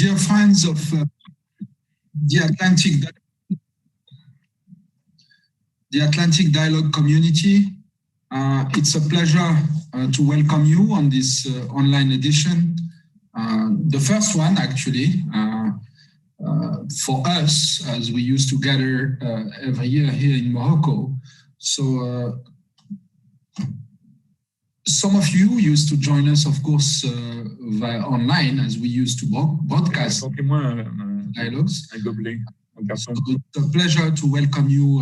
Dear friends of the Atlantic Dialogue community, it's a pleasure to welcome you on this online edition. The first one, actually, for us, as we used to gather every year here in Morocco. So some of you used to join us, of course, via online, as we used to broadcast dialogues. So it's a pleasure to welcome you.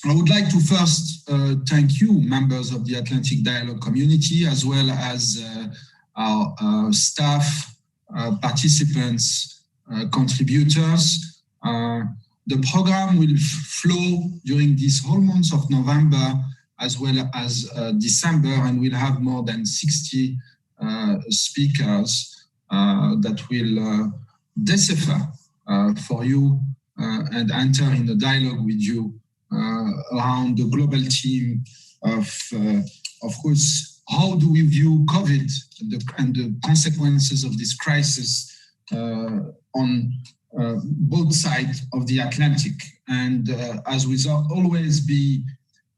I would like to first thank you, members of the Atlantic Dialogue community, as well as our staff, participants, contributors. The program will flow during this whole month of November as well as December, and we'll have more than 60 speakers that will decipher for you and enter in the dialogue with you around the global theme of course, how do we view COVID and the consequences of this crisis on both sides of the Atlantic. And as will always be,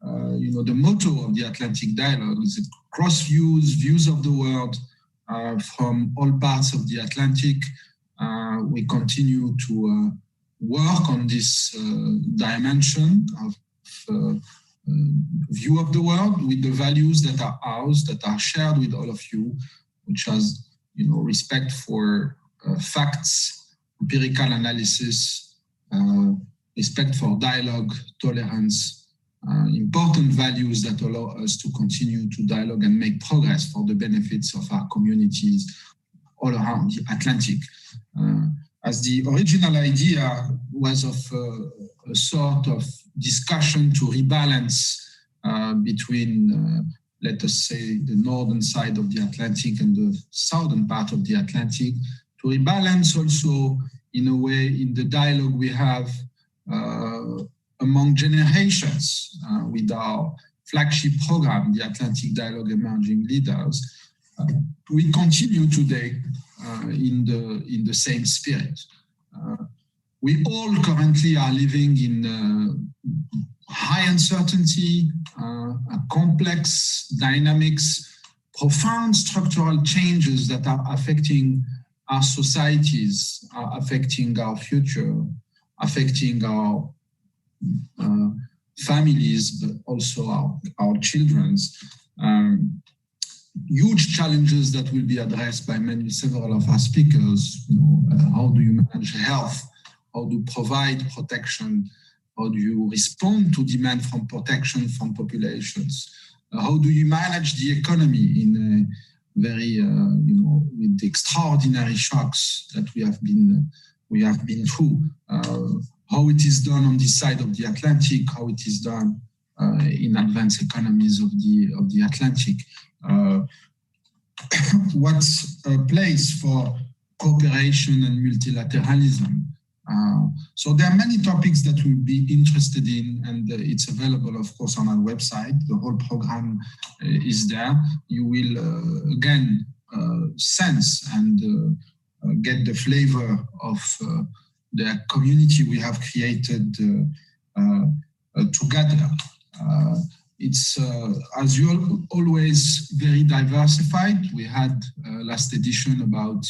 the motto of the Atlantic Dialogue is cross views of the world from all parts of the Atlantic. We continue to work on this dimension of view of the world with the values that are ours, that are shared with all of you, which has, respect for facts, empirical analysis, respect for dialogue, tolerance, important values that allow us to continue to dialogue and make progress for the benefits of our communities all around the Atlantic. As the original idea was of a sort of discussion to rebalance between, let us say, the northern side of the Atlantic and the southern part of the Atlantic, to rebalance also in a way in the dialogue we have among generations with our flagship program, the Atlantic Dialogue Emerging Leaders. We continue today in the same spirit. We all currently are living in high uncertainty, complex dynamics, profound structural changes that are affecting our societies, are affecting our future, affecting our families, but also our children's. Huge challenges that will be addressed by several of our speakers. How do you manage health? How do you provide protection? How do you respond to demand from protection from populations? How do you manage the economy in a very, with the extraordinary shocks that we have been through? How it is done on this side of the Atlantic? How it is done in advanced economies of the Atlantic? What's a place for cooperation and multilateralism? So there are many topics that we'll be interested in, and it's available, of course, on our website. The whole program is there. You will, again, sense and get the flavor of the community we have created together. It's, as usual, always very diversified. We had last edition about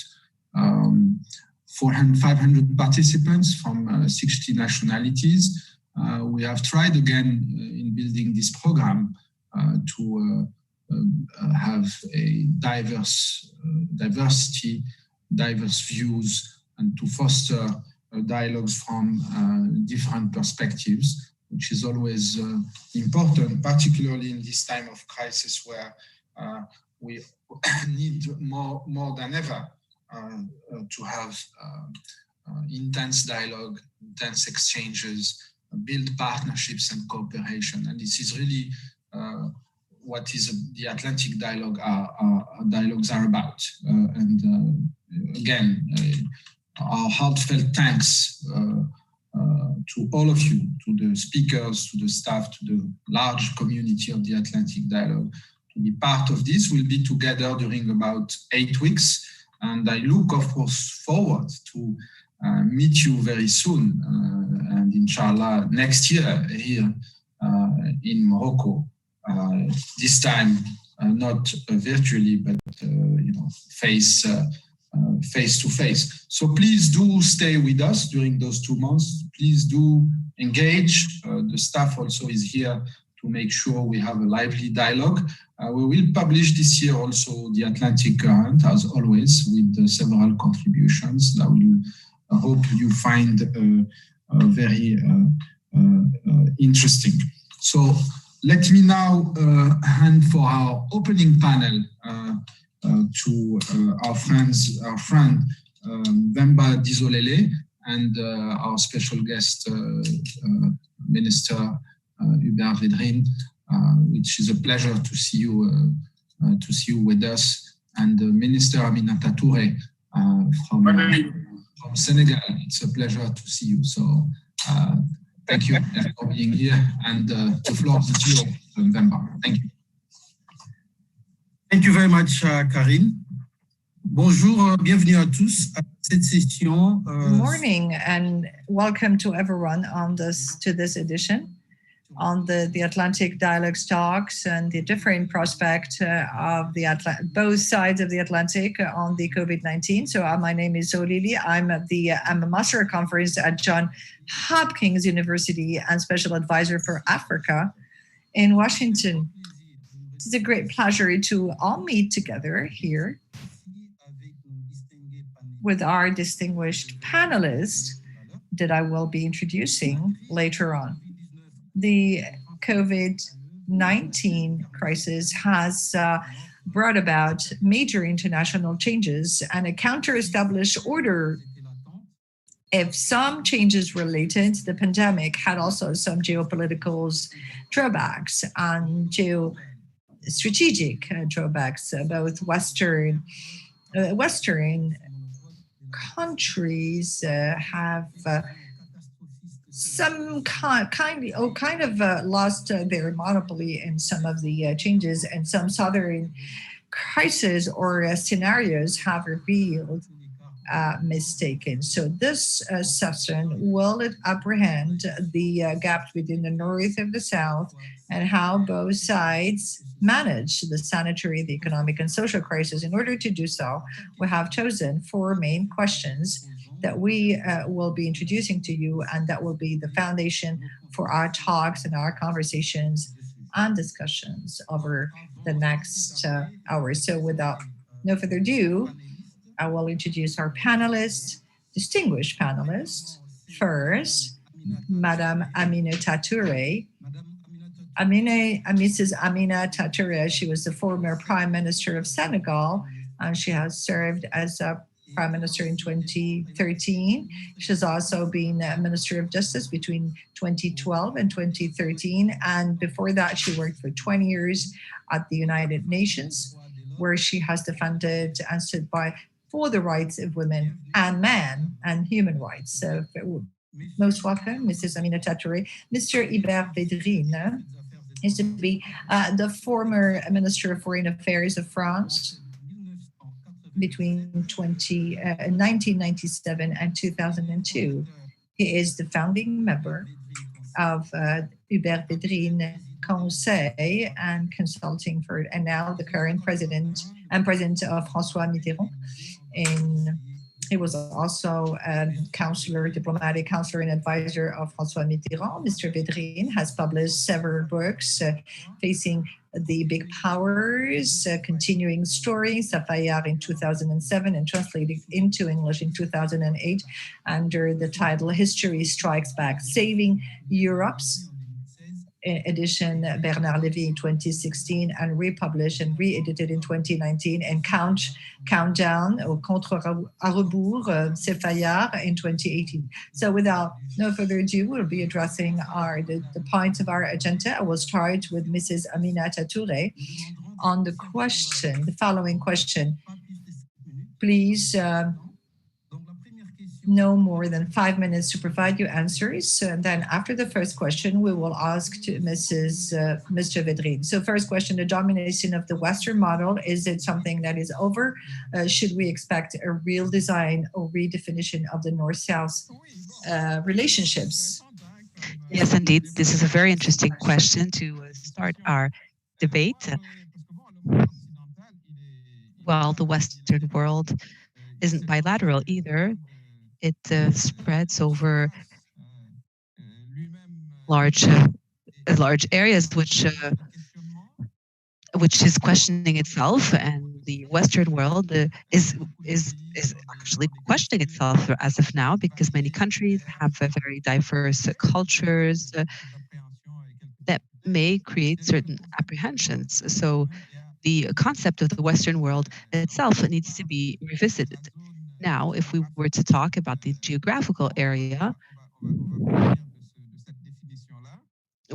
500 participants from 60 nationalities. We have tried again in building this program to have a diverse diversity, diverse views, and to foster dialogues from different perspectives, which is always important, particularly in this time of crisis where we need more than ever to have intense dialogue, intense exchanges, build partnerships and cooperation. And this is really what is the Atlantic Dialogue dialogues are about. Again, our heartfelt thanks to all of you, to the speakers, to the staff, to the large community of the Atlantic Dialogue, be part of this. We'll be together during about 8 weeks. And I look, of course, forward to meet you very soon. And inshallah, next year here in Morocco, this time not virtually, but face to face. So please do stay with us during those 2 months. Please do engage. The staff also is here to make sure we have a lively dialogue. We will publish this year also the Atlantic Current, as always, with several contributions that I hope you find very interesting. So let me now hand for our opening panel to our friend Wemba Dizolele and our special guest, Minister Hubert Védrine, which is a pleasure to see you with us, and Minister Aminata Touré from Senegal. It's a pleasure to see you. So thank you for being here, and the floor is yours, Wemba. Thank you. Thank you very much, Karine. Bonjour, bienvenue à tous à cette session. Good morning and welcome to everyone to this edition on the Atlantic Dialogues talks and the different prospect of both sides of the Atlantic on the COVID-19. So my name is Olili. I'm a master of conference at Johns Hopkins University and special advisor for Africa in Washington. It's a great pleasure to all meet together here with our distinguished panelists that I will be introducing later on. The COVID-19 crisis has brought about major international changes and a counter-established order. If some changes related, the pandemic had also some geopolitical drawbacks and geostrategic drawbacks. Both Western countries have some kind of lost their monopoly in some of the changes, and some southern crises or scenarios have revealed mistaken. So this session will apprehend the gap between the north and the south and how both sides manage the sanitary, the economic, and social crisis. In order to do so, we have chosen 4 main questions that we will be introducing to you, and that will be the foundation for our talks and our conversations and discussions over the next hour. So without no further ado, I will introduce our panelists, distinguished panelists. First, Madame Aminata Touré. Mrs. Aminata Touré, she was the former Prime Minister of Senegal, and she has served as a Prime Minister in 2013. She's also been Minister of Justice between 2012 and 2013. And before that, she worked for 20 years at the United Nations, where she has defended and stood by for the rights of women and men and human rights. So most welcome, Mrs. Aminata Touré. Mr. Hubert Védrine is to be the former Minister of Foreign Affairs of France between 1997 and 2002. He is the founding member of Hubert Védrine Conseil and Consulting Firm, and now the current president of François Mitterrand. He was also diplomatic counselor and advisor of François Mitterrand. Mr. Védrine has published several books facing the big powers, continuing story, Sapphire in 2007 and translated into English in 2008 under the title History Strikes Back, Saving Europe's edition Bernard Lévy in 2016 and republished and re-edited in 2019, and Countdown au Contre à Rebours, Sapphire in 2018. So without no further ado, we'll be addressing the points of our agenda. I will start with Mrs. Aminata Touré on the following question. Please no more than 5 minutes to provide you answers. And then after the first question, we will ask to Mr. Vedrine. So first question, the domination of the Western model, is it something that is over? Should we expect a real design or redefinition of the North-South relationships? Yes, indeed. This is a very interesting question to start our debate. Well, the Western world isn't bilateral either. It spreads over large areas, which is questioning itself, and the Western world is actually questioning itself as of now, because many countries have very diverse cultures that may create certain apprehensions. So the concept of the Western world itself needs to be revisited. Now, if we were to talk about the geographical area,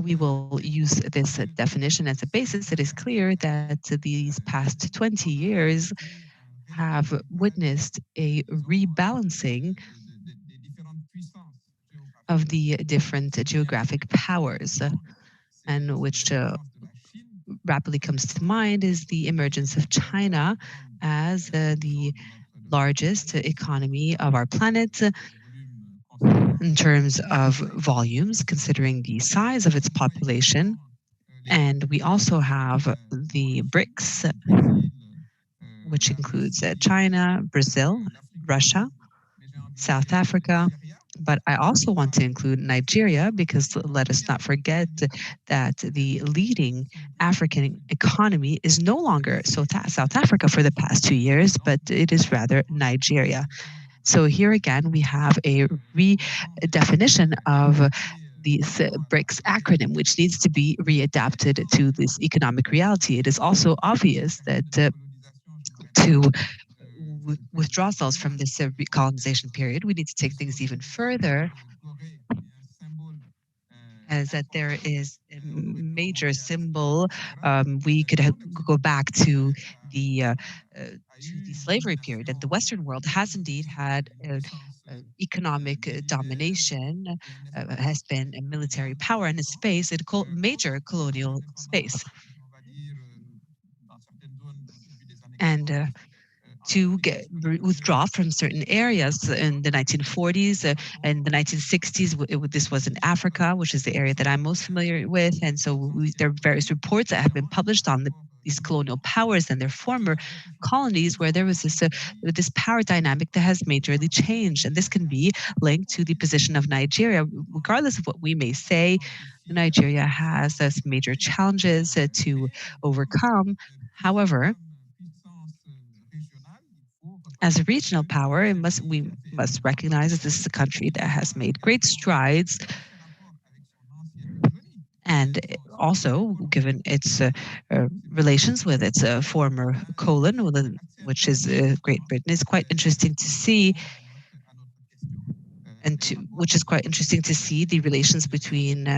we will use this definition as a basis. It is clear that these past 20 years have witnessed a rebalancing of the different geographic powers, and which rapidly comes to mind is the emergence of China as the largest economy of our planet in terms of volumes, considering the size of its population. And we also have the BRICS, which includes China, Brazil, Russia, South Africa. But I also want to include Nigeria, because let us not forget that the leading African economy is no longer South Africa for the past 2 years, but it is rather Nigeria. So here again, we have a redefinition of the BRICS acronym, which needs to be readapted to this economic reality. It is also obvious that to withdraw ourselves from this recolonization period, we need to take things even further, as that there is a major symbol. We could go back to the slavery period, and the Western world has indeed had economic domination, has been a military power in a space, a major colonial space. And to withdraw from certain areas in the 1940s and the 1960s. This was in Africa, which is the area that I'm most familiar with. And so there are various reports that have been published on these colonial powers and their former colonies, where there was this power dynamic that has majorly changed. And this can be linked to the position of Nigeria. Regardless of what we may say, Nigeria has some major challenges to overcome. However, as a regional power, we must recognize that this is a country that has made great strides, and also, given its relations with its former colon, which is Great Britain, is quite interesting to see. Which is quite interesting to see the relations between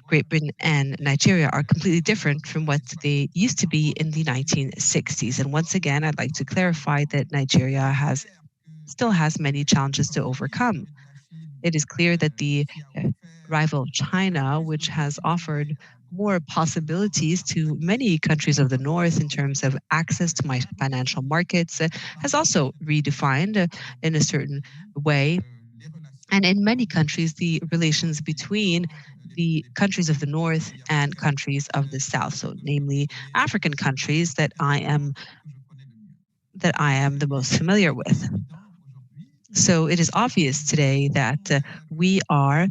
Great Britain and Nigeria are completely different from what they used to be in the 1960s. And once again, I'd like to clarify that Nigeria still has many challenges to overcome. It is clear that the rival China, which has offered more possibilities to many countries of the North in terms of access to financial markets, has also redefined in a certain way. And in many countries, the relations between the countries of the North and countries of the South, so namely African countries that I am the most familiar with. So it is obvious today that we are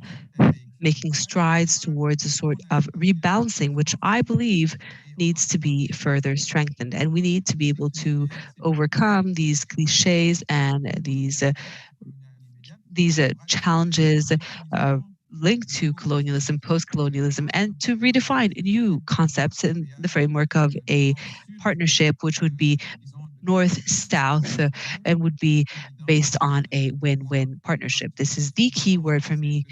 making strides towards a sort of rebalancing, which I believe needs to be further strengthened. And we need to be able to overcome these cliches and these challenges linked to colonialism, post-colonialism, and to redefine new concepts in the framework of a partnership which would be North-South and would be based on a win-win partnership. This is the key word for me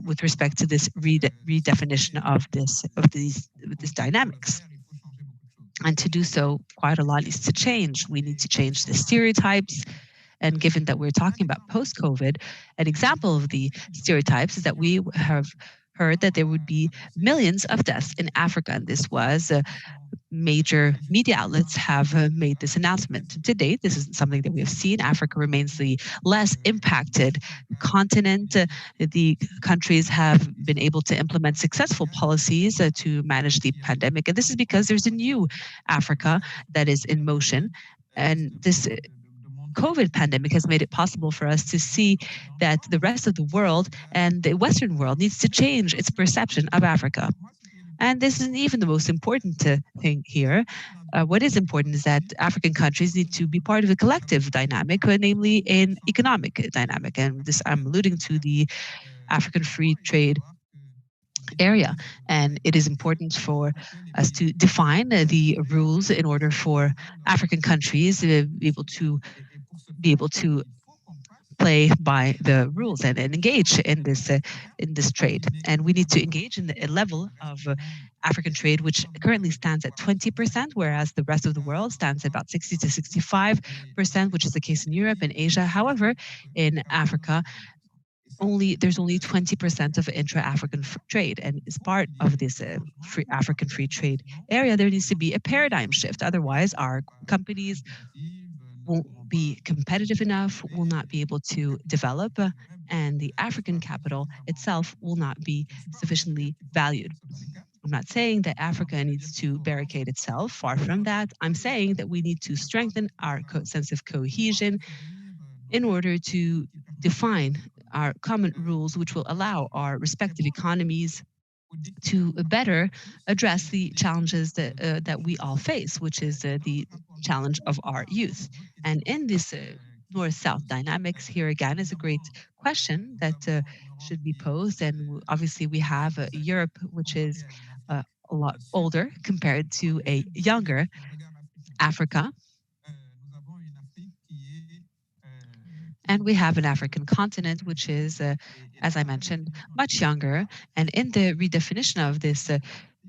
with respect to this redefinition of this dynamics. And to do so, quite a lot needs to change. We need to change the stereotypes, And given that we're talking about post-COVID, an example of the stereotypes is that we have heard that there would be millions of deaths in Africa. And this was major media outlets have made this announcement. To date, this isn't something that we have seen. Africa remains the less impacted continent. The countries have been able to implement successful policies to manage the pandemic. And this is because there's a new Africa that is in motion. And this COVID pandemic has made it possible for us to see that the rest of the world and the Western world needs to change its perception of Africa. And this isn't even the most important thing here. What is important is that African countries need to be part of a collective dynamic, namely an economic dynamic. And this, I'm alluding to the African free trade area. And it is important for us to define the rules in order for African countries to be able to play by the rules and engage in this trade. And we need to engage in a level of African trade, which currently stands at 20%, whereas the rest of the world stands at about 60 to 65%, which is the case in Europe and Asia. However, in Africa, there's only 20% of intra-African trade, and as part of this African free trade area, there needs to be a paradigm shift. Otherwise, our companies won't be competitive enough, will not be able to develop, and the African capital itself will not be sufficiently valued. I'm not saying that Africa needs to barricade itself, far from that. I'm saying that we need to strengthen our sense of cohesion in order to define our common rules, which will allow our respective economies to better address the challenges that we all face, which is the challenge of our youth. And in this North-South dynamics, here again is a great question that should be posed. And obviously we have Europe, which is a lot older compared to a younger Africa. And we have an African continent, which is, as I mentioned, much younger. And in the redefinition of this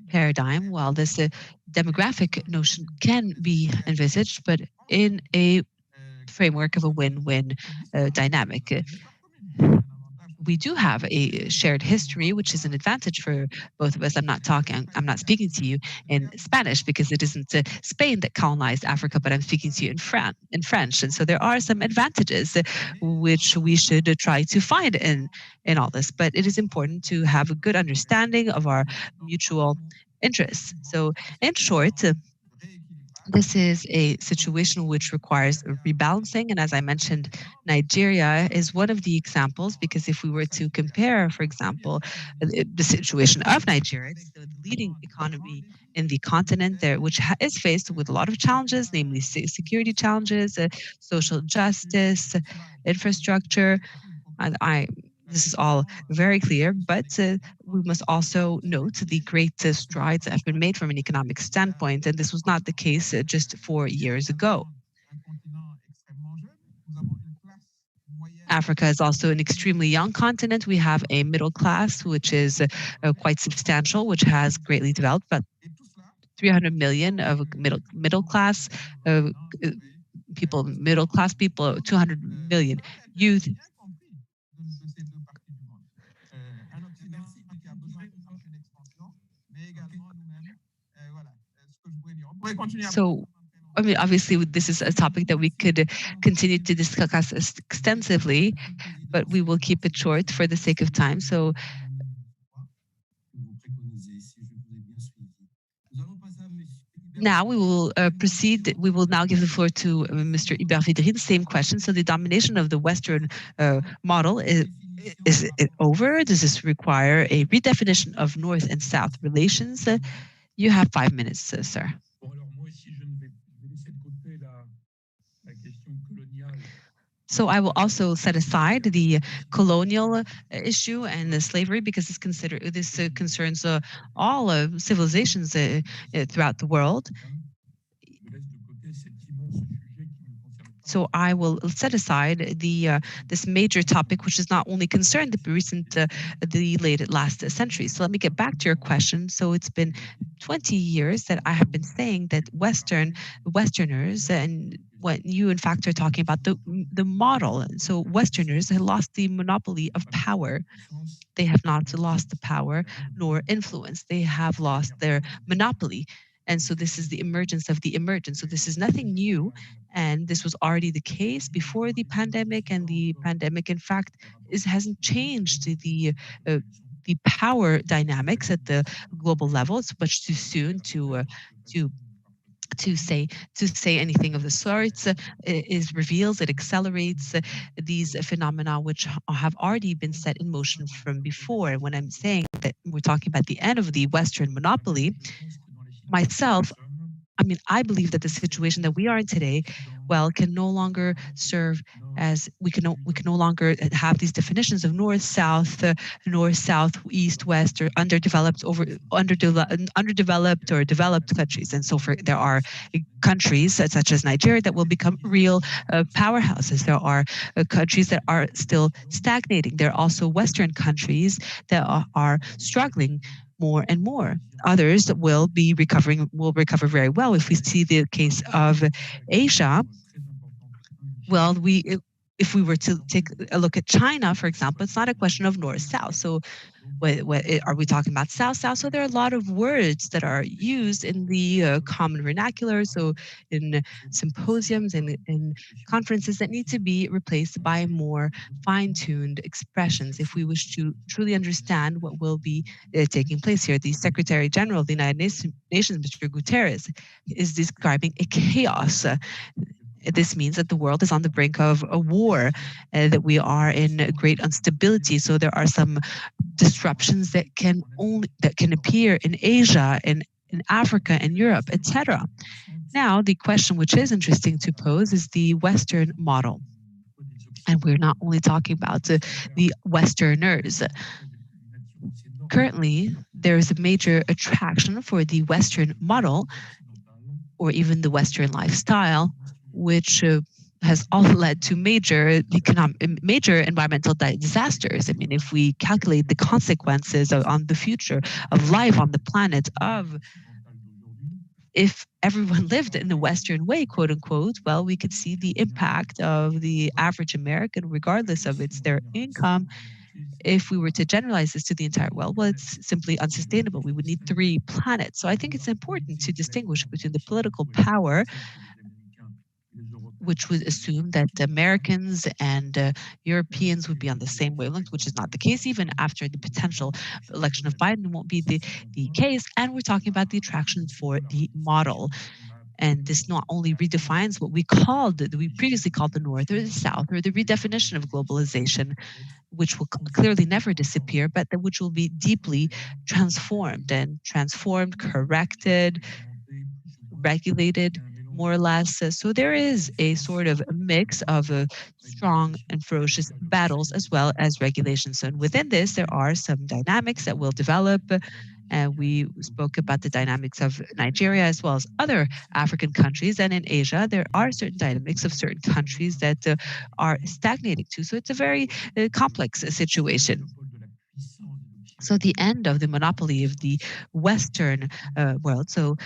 paradigm, while this demographic notion can be envisaged, but in a framework of a win-win dynamic. We do have a shared history, which is an advantage for both of us. I'm not speaking to you in Spanish because it isn't Spain that colonized Africa, but I'm speaking to you in French. And so there are some advantages which we should try to find in all this. But it is important to have a good understanding of our mutual interests. So in short, this is a situation which requires rebalancing. And as I mentioned, Nigeria is one of the examples, because if we were to compare, for example, the situation of Nigeria, it's the leading economy in the continent there, which is faced with a lot of challenges, namely security challenges, social justice, infrastructure. This is all very clear, but we must also note the great strides that have been made from an economic standpoint, and this was not the case just 4 years ago. Africa is also an extremely young continent. We have a middle class, which is quite substantial, which has greatly developed, but 300 million of middle class people, 200 million youth. So, I mean, obviously, this is a topic that we could continue to discuss extensively, but we will keep it short for the sake of time. So, now we will proceed. We will now give the floor to Mr. Hubert Védrine. Same question. So, the domination of the Western model is it over? Does this require a redefinition of North and South relations? You have 5 minutes, sir. So I will also set aside the colonial issue and the slavery, because this concerns all civilizations throughout the world. So I will set aside this major topic, which is not only concerned the last century. So let me get back to your question. So it's been 20 years that I have been saying that Westerners, and what you in fact are talking about, the model. So Westerners have lost the monopoly of power. They have not lost the power nor influence. They have lost their monopoly. And so this is the emergence of the emergent. So this is nothing new. And this was already the case before the pandemic. And the pandemic, in fact, hasn't changed the power dynamics at the global level. It's much too soon to say anything of the sorts. It accelerates these phenomena which have already been set in motion from before. When I'm saying that we're talking about the end of the Western monopoly, myself, I believe that the situation that we are in today, can no longer serve as we can no longer have these definitions of north, south, east, west, or underdeveloped or developed countries. And so there are countries such as Nigeria that will become real powerhouses. There are countries that are still stagnating. There are also Western countries that are struggling more and more. Others will recover very well. If we see the case of Asia, if we were to take a look at China, for example, it's not a question of north-south. So what are we talking about? South-south? So there are a lot of words that are used in the common vernacular. So in symposiums and in conferences that need to be replaced by more fine-tuned expressions if we wish to truly understand what will be taking place here. The Secretary General of the United Nations, Mr. Guterres, is describing a chaos. This means that the world is on the brink of a war, that we are in great instability. So there are some disruptions that can appear in Asia, in Africa, and Europe, etc. Now, the question which is interesting to pose is the Western model. And we're not only talking about the Westerners. Currently, there is a major attraction for the Western model, or even the Western lifestyle, which has all led to major environmental disasters. If we calculate the consequences on the future of life on the planet, if everyone lived in the Western way, quote unquote, we could see the impact of the average American, regardless of their income. If we were to generalize this to the entire world, it's simply unsustainable. We would need 3 planets. So I think it's important to distinguish between the political power, which would assume that Americans and Europeans would be on the same wavelength, which is not the case. Even after the potential election of Biden, won't be the case. And we're talking about the attraction for the model. And this not only redefines what we previously called the North or the South, or the redefinition of globalization, which will clearly never disappear, but which will be deeply transformed, corrected, regulated, more or less. So there is a sort of mix of strong and ferocious battles as well as regulations. And within this, there are some dynamics that will develop. We spoke about the dynamics of Nigeria as well as other African countries. And in Asia, there are certain dynamics of certain countries that are stagnating too. So it's a very complex situation. So the end of the monopoly of the Western world, so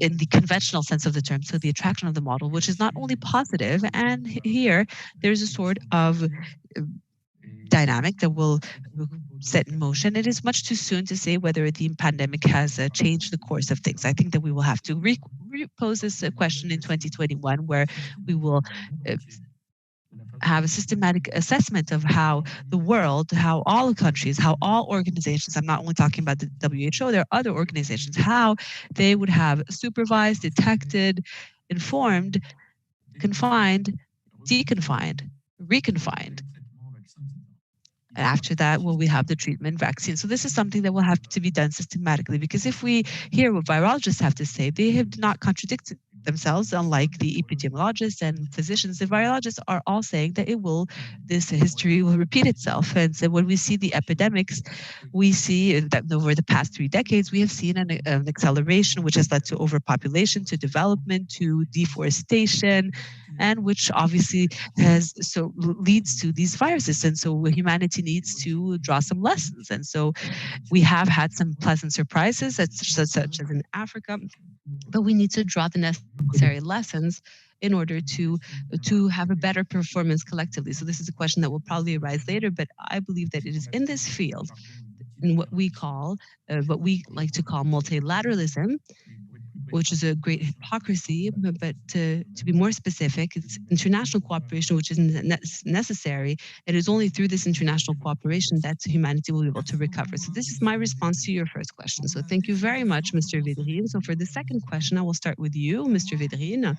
in the conventional sense of the term, so the attraction of the model, which is not only positive, and here there's a sort of dynamic that will set in motion. It is much too soon to say whether the pandemic has changed the course of things. I think that we will have to repose this question in 2021, where we will have a systematic assessment of how the world, how all countries, how all organizations, I'm not only talking about the WHO, there are other organizations, how they would have supervised, detected, informed, confined, deconfined, reconfined. And after that, we have the treatment vaccine. So this is something that will have to be done systematically, because if we hear what virologists have to say, they have not contradicted themselves, unlike the epidemiologists and physicians. The virologists are all saying that this history will repeat itself. And so when we see the epidemics, we see that over the past 3 decades, we have seen an acceleration, which has led to overpopulation, to development, to deforestation, and which obviously leads to these viruses. And so humanity needs to draw some lessons. And so we have had some pleasant surprises, such as in Africa, but we need to draw the necessary lessons in order to have a better performance collectively. So this is a question that will probably arise later, but I believe that it is in this field, in what we like to call multilateralism, which is a great hypocrisy, but to be more specific, it's international cooperation, which is necessary. It is only through this international cooperation that humanity will be able to recover. So this is my response to your first question. So thank you very much, Mr. Védrine. So for the second question, I will start with you, Mr. Védrine.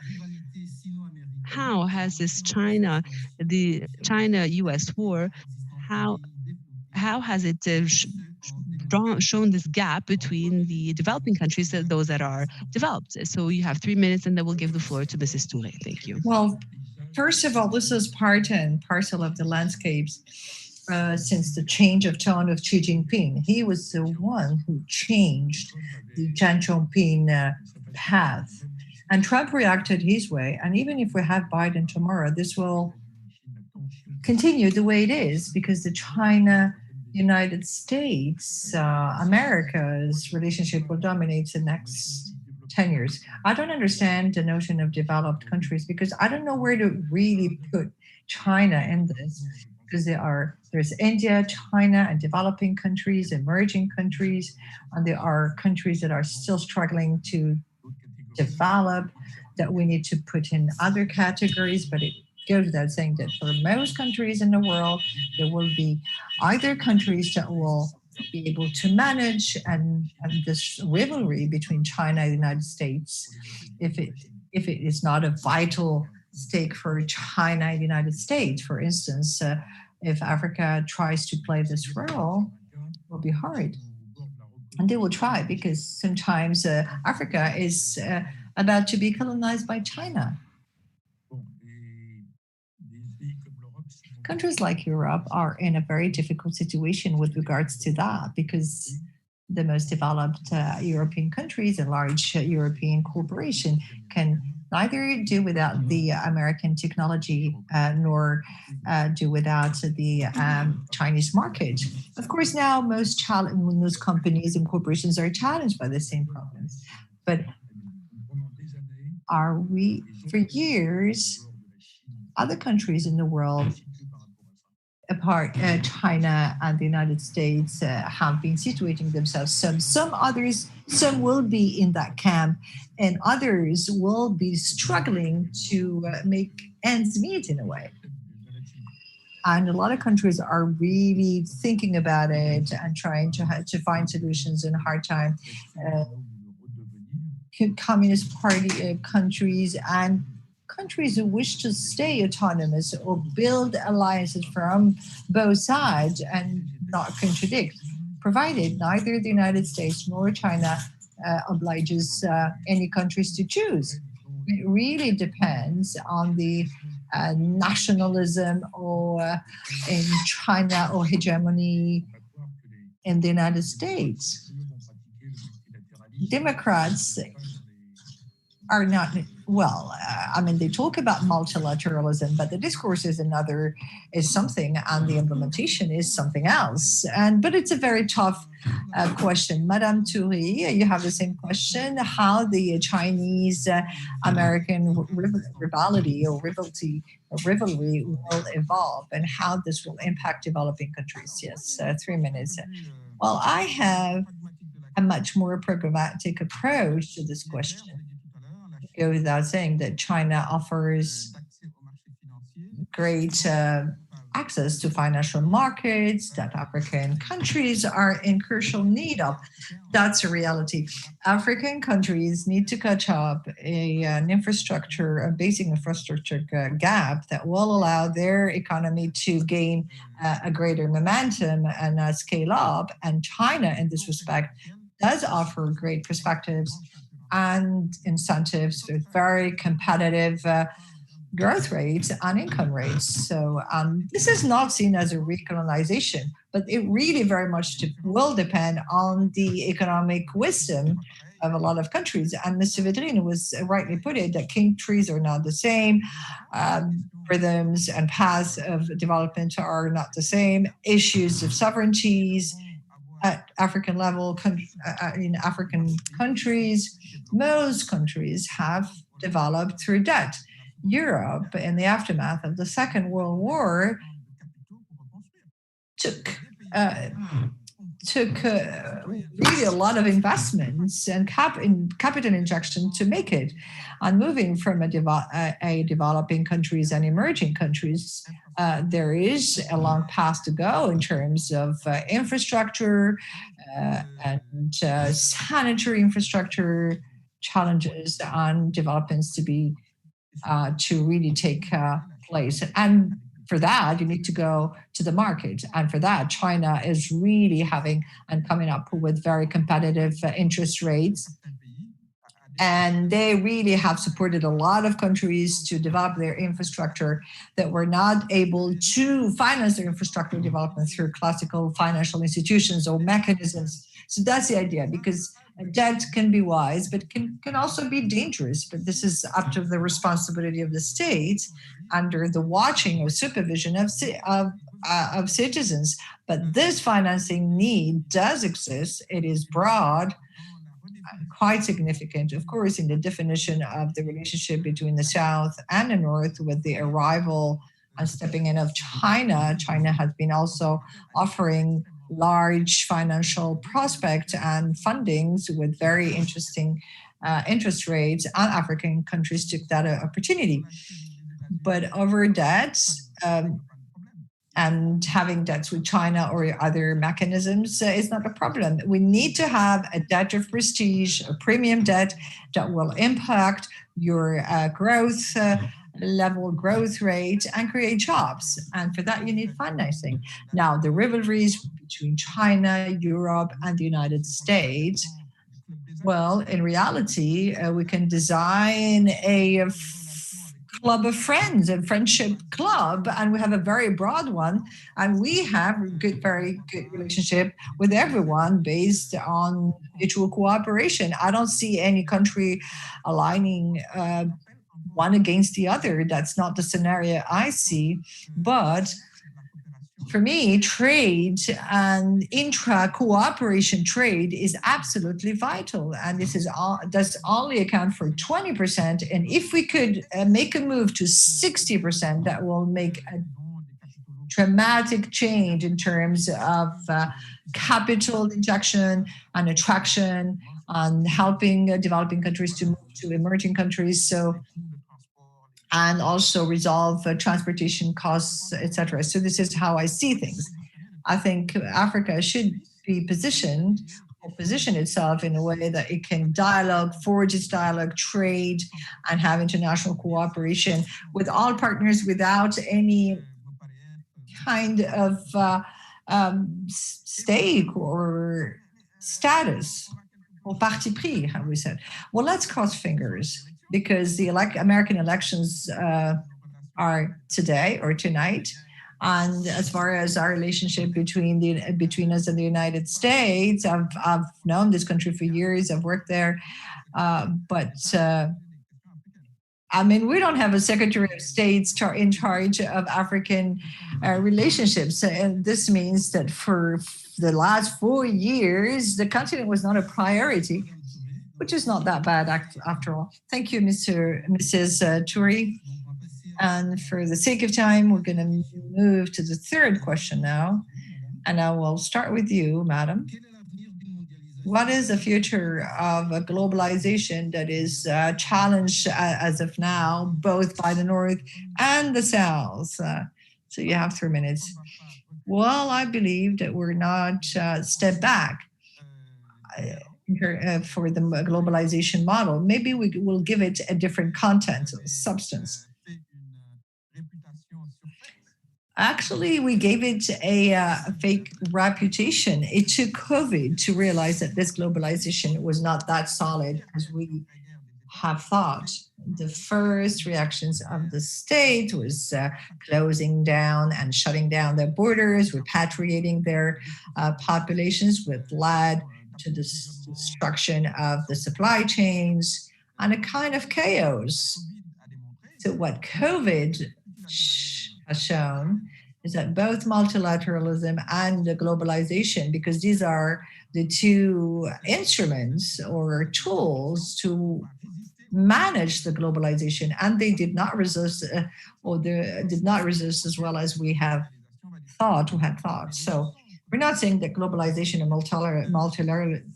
How has this the China-US war, how has it shown this gap between the developing countries and those that are developed? So you have 3 minutes, and then we'll give the floor to Mrs. Touré. Thank you. Well, first of all, this is part and parcel of the landscapes since the change of tone of Xi Jinping. He was the one who changed the Xi Jinping path. And Trump reacted his way. And even if we have Biden tomorrow, this will continue the way it is, because the United States, America's relationship will dominate the next 10 years. I don't understand the notion of developed countries, because I don't know where to really put China in this, because there's India, China, and developing countries, emerging countries, and there are countries that are still struggling to develop, that we need to put in other categories. But it goes without saying that for most countries in the world, there will be either countries that will be able to manage and this rivalry between China and the United States, if it is not a vital stake for China and the United States. For instance, if Africa tries to play this role, it will be hard. And they will try, because sometimes Africa is about to be colonized by China. Countries like Europe are in a very difficult situation with regards to that, because the most developed European countries and large European corporations can neither do without the American technology nor do without the Chinese market. Of course, now most companies and corporations are challenged by the same problems. But for years, other countries in the world, apart China and the United States, have been situating themselves. Some others, some will be in that camp, and others will be struggling to make ends meet in a way. And a lot of countries are really thinking about it and trying to find solutions in a hard time. Communist Party countries and countries who wish to stay autonomous or build alliances from both sides and not contradict, provided neither the United States nor China obliges any countries to choose. It really depends on the nationalism or in China or hegemony in the United States. Democrats are not, they talk about multilateralism, but the discourse is something, and the implementation is something else. But it's a very tough question. Madame Touré, you have the same question, how the Chinese-American rivalry will evolve and how this will impact developing countries. Yes, 3 minutes. Well, I have a much more programmatic approach to this question. It goes without saying that China offers great access to financial markets that African countries are in crucial need of. That's a reality. African countries need to catch up a basic infrastructure gap that will allow their economy to gain a greater momentum and scale up. And China, in this respect, does offer great perspectives and incentives with very competitive growth rates and income rates. So this is not seen as a recolonization, but it really very much will depend on the economic wisdom of a lot of countries. And Mr. Vedrine was rightly put it that countries are not the same. Rhythms and paths of development are not the same. Issues of sovereignties at African level, in African countries, most countries have developed through debt. Europe, in the aftermath of the Second World War, took really a lot of investments and capital injection to make it. And moving from a developing countries and emerging countries, there is a long path to go in terms of infrastructure and sanitary infrastructure challenges and developments to really take place. And for that, you need to go to the market. And for that, China is really having and coming up with very competitive interest rates. And they really have supported a lot of countries to develop their infrastructure that were not able to finance their infrastructure development through classical financial institutions or mechanisms. So that's the idea, because debt can be wise, but can also be dangerous. But this is up to the responsibility of the state under the watching or supervision of citizens. But this financing need does exist. It is broad, quite significant, of course, in the definition of the relationship between the South and the North with the arrival and stepping in of China. China has been also offering large financial prospects and fundings with very interesting interest rates, and African countries took that opportunity. But over debts and having debts with China or other mechanisms is not a problem. We need to have a debt of prestige, a premium debt that will impact your growth level, growth rate, and create jobs. And for that, you need financing. Now, the rivalries between China, Europe, and the United States, well, in reality, we can design a club of friends, a friendship club, and we have a very broad one, and we have very good relationship with everyone based on mutual cooperation. I don't see any country aligning one against the other. That's not the scenario I see. But for me, trade and intra-cooperation trade is absolutely vital. And this does only account for 20%. And if we could make a move to 60%, that will make a dramatic change in terms of capital injection and attraction and helping developing countries to move to emerging countries. And also resolve transportation costs, etc. So this is how I see things. I think Africa should be position itself in a way that it can forge its dialogue, trade, and have international cooperation with all partners without any kind of stake or status or parti pris, how we said. Well, let's cross fingers, because the American elections are today or tonight. And as far as our relationship between us and the United States, I've known this country for years. I've worked there. But we don't have a Secretary of State in charge of African relationships. And this means that for the last 4 years, the continent was not a priority, which is not that bad after all. Thank you, Mrs. Turi. And for the sake of time, we're going to move to the third question now. And I will start with you, madam. What is the future of a globalization that is challenged as of now, both by the North and the South? So you have 3 minutes. Well, I believe that we're not step back for the globalization model. Maybe we will give it a different content or substance. Actually, we gave it a fake reputation. It took COVID to realize that this globalization was not that solid as we have thought. The first reactions of the state was closing down and shutting down their borders, repatriating their populations, which led to the destruction of the supply chains and a kind of chaos. So what COVID has shown is that both multilateralism and globalization, because these are the two instruments or tools to manage the globalization, and they did not resist, did not resist as well as we have thought. So we're not saying that globalization and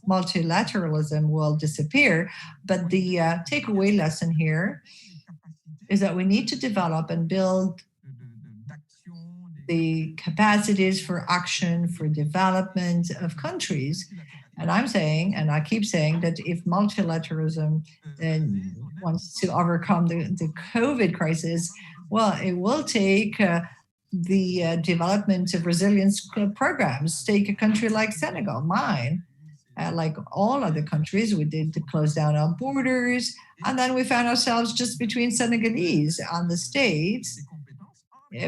multilateralism will disappear, but the takeaway lesson here is that we need to develop and build the capacities for action, for development of countries. And I'm saying, and I keep saying, that if multilateralism wants to overcome the COVID crisis, well, it will take the development of resilience programs. Take a country like Senegal, mine. Like all other countries, we did close down our borders, and then we found ourselves just between Senegalese and the States.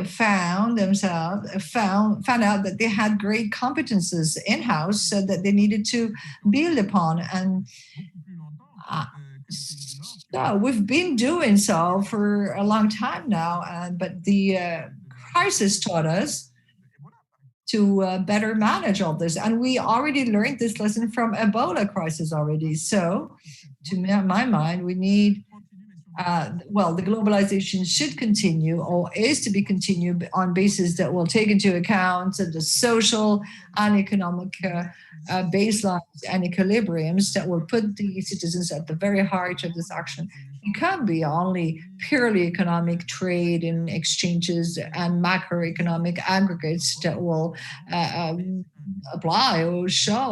Found out that they had great competences in-house, so that they needed to build upon. And so we've been doing so for a long time now, but the crisis taught us to better manage all this. And we already learned this lesson from Ebola crisis already. So to my mind, we need the globalization should continue, or is to be continued, on basis that will take into account the social and economic baselines and equilibriums that will put the citizens at the very heart of this action. It can't be only purely economic trade and exchanges and macroeconomic aggregates that will apply or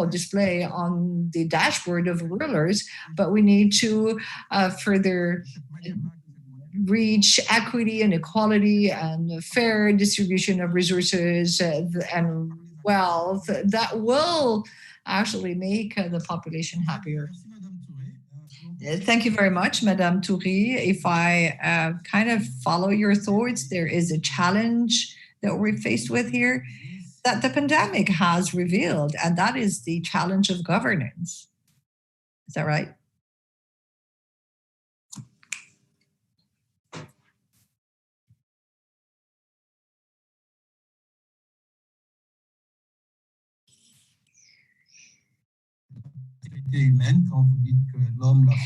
display on the dashboard of rulers, but we need to further reach equity and equality and fair distribution of resources and wealth that will actually make the population happier. Thank you very much, Madame Toury. If I kind of follow your thoughts, there is a challenge that we're faced with here that the pandemic has revealed, and that is the challenge of governance. Is that right?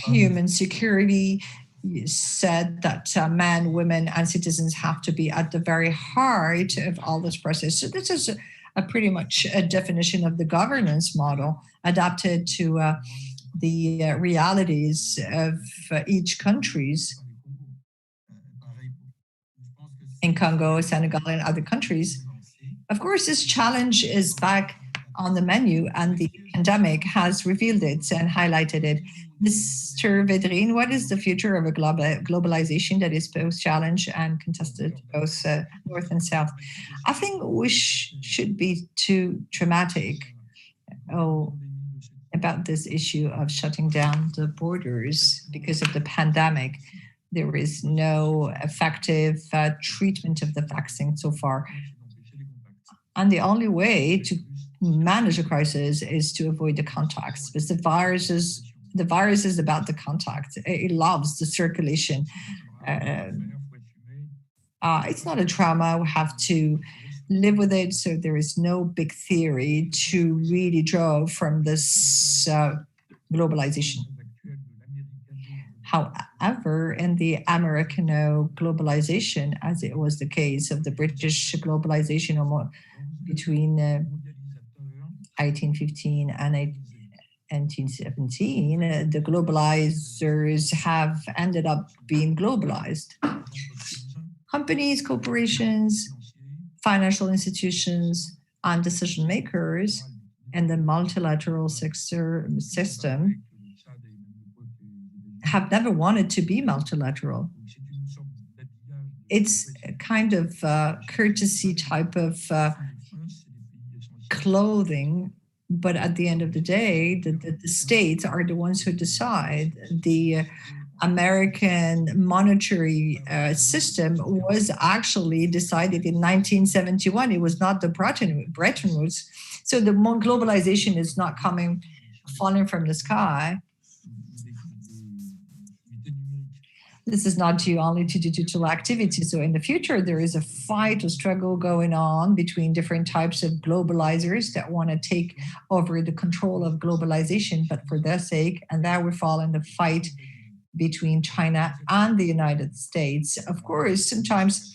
Human security, you said that men, women, and citizens have to be at the very heart of all this process. So this is a pretty much a definition of the governance model adapted to the realities of each countries. In Congo, Senegal, and other countries. Of course, this challenge is back on the menu, and the pandemic has revealed it and highlighted it. Mr. Védrine, what is the future of a globalization that is both challenged and contested, both North and South? I think we should be too dramatic about this issue of shutting down the borders because of the pandemic. There is no effective treatment of the vaccine so far. And the only way to manage a crisis is to avoid the contacts, because the virus is about the contact. It loves the circulation. It's not a trauma. We have to live with it. So there is no big theory to really draw from this globalization. However, in the Americano globalization, as it was the case of the British globalization between 1815 and 1817, the globalizers have ended up being globalized. Companies, corporations, financial institutions, and decision makers in the multilateral system have never wanted to be multilateral. It's a kind of courtesy type of clothing, but at the end of the day, the states are the ones who decide. The American monetary system was actually decided in 1971. It was not the Bretton Woods. So the globalization is not falling from the sky. This is not due only to digital activity. So in the future, there is a fight or struggle going on between different types of globalizers that want to take over the control of globalization, but for their sake, and that we fall in the fight between China and the United States. Of course, sometimes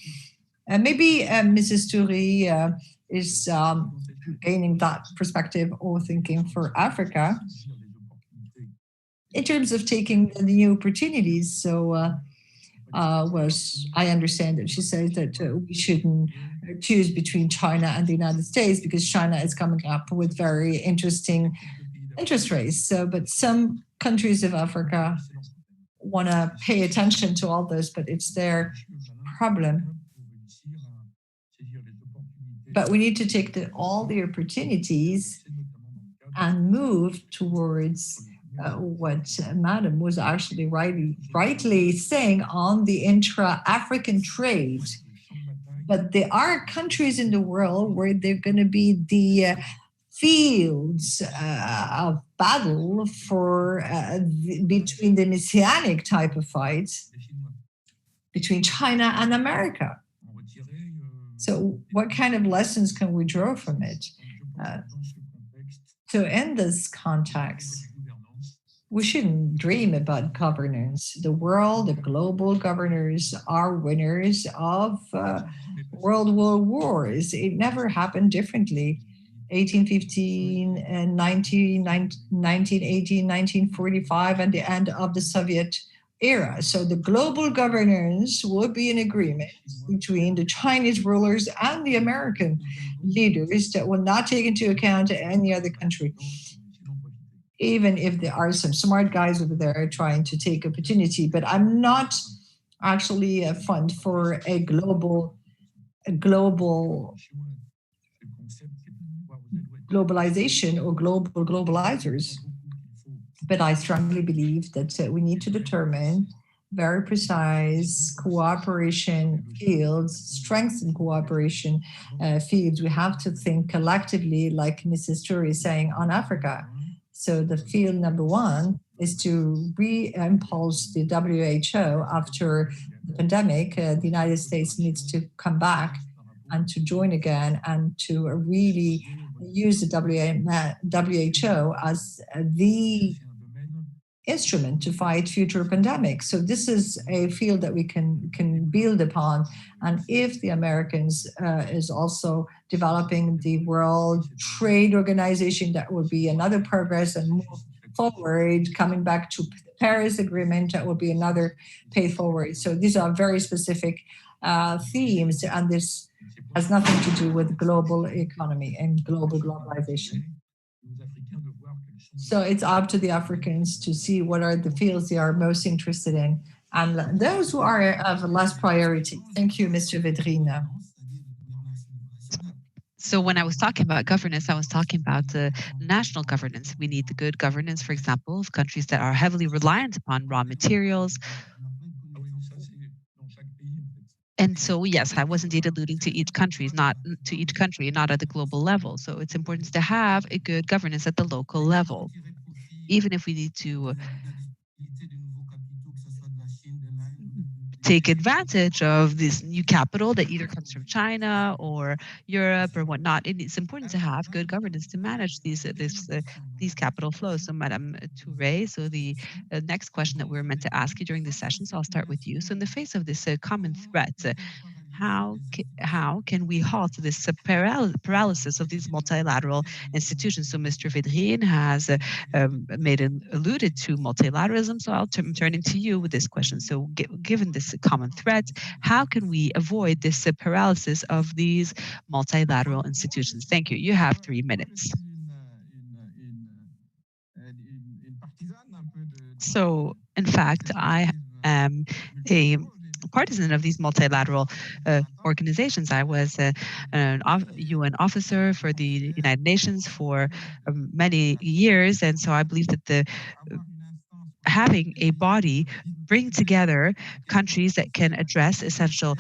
maybe Mrs. Toury is gaining that perspective or thinking for Africa in terms of taking the new opportunities. So I understand that she says that we shouldn't choose between China and the United States because China is coming up with very interesting interest rates. So, but some countries of Africa want to pay attention to all this, but it's their problem. But we need to take all the opportunities and move towards what Madam was actually rightly saying on the intra-African trade. But there are countries in the world where they're going to be the fields of battle for between the messianic type of fights between China and America. So what kind of lessons can we draw from it? So in this context, we shouldn't dream about governance. The world, the global governors are winners of World War Wars. It never happened differently. 1815 and 1918, 1945, and the end of the Soviet era. So the global governance will be an agreement between the Chinese rulers and the American leaders that will not take into account any other country. Even if there are some smart guys over there trying to take opportunity, but I'm not actually a fund for a globalization or global globalizers. But I strongly believe that we need to determine very precise cooperation fields, strengthen cooperation fields. We have to think collectively, like Mrs. Toury is saying, on Africa. So the field number one is to re-impulse the WHO after the pandemic. The United States needs to come back and to join again and to really use the WHO as the instrument to fight future pandemics. So this is a field that we can build upon. And if the Americans is also developing the World Trade Organization, that will be another progress and move forward. Coming back to the Paris Agreement, that will be another pay forward. So these are very specific themes, and this has nothing to do with global economy and global globalization. So it's up to the Africans to see what are the fields they are most interested in, and those who are of less priority. Thank you, Mr. Védrine. So when I was talking about governance, I was talking about national governance. We need the good governance, for example, of countries that are heavily reliant upon raw materials. And so, yes, I was indeed alluding to each country, not at the global level. So it's important to have a good governance at the local level, even if we need to take advantage of this new capital that either comes from China or Europe or whatnot. It's important to have good governance to manage these capital flows. So, Madame Toury, so the next question that we were meant to ask you during this session, so I'll start with you. So in the face of this common threat, how can we halt this paralysis of these multilateral institutions? So Mr. Védrine has alluded to multilateralism, so I'm turning to you with this question. So given this common threat, how can we avoid this paralysis of these multilateral institutions? Thank you. You have 3 minutes. So, in fact, I am a partisan of these multilateral organizations. I was an UN officer for the United Nations for many years, and so I believe that having a body bring together countries that can address essential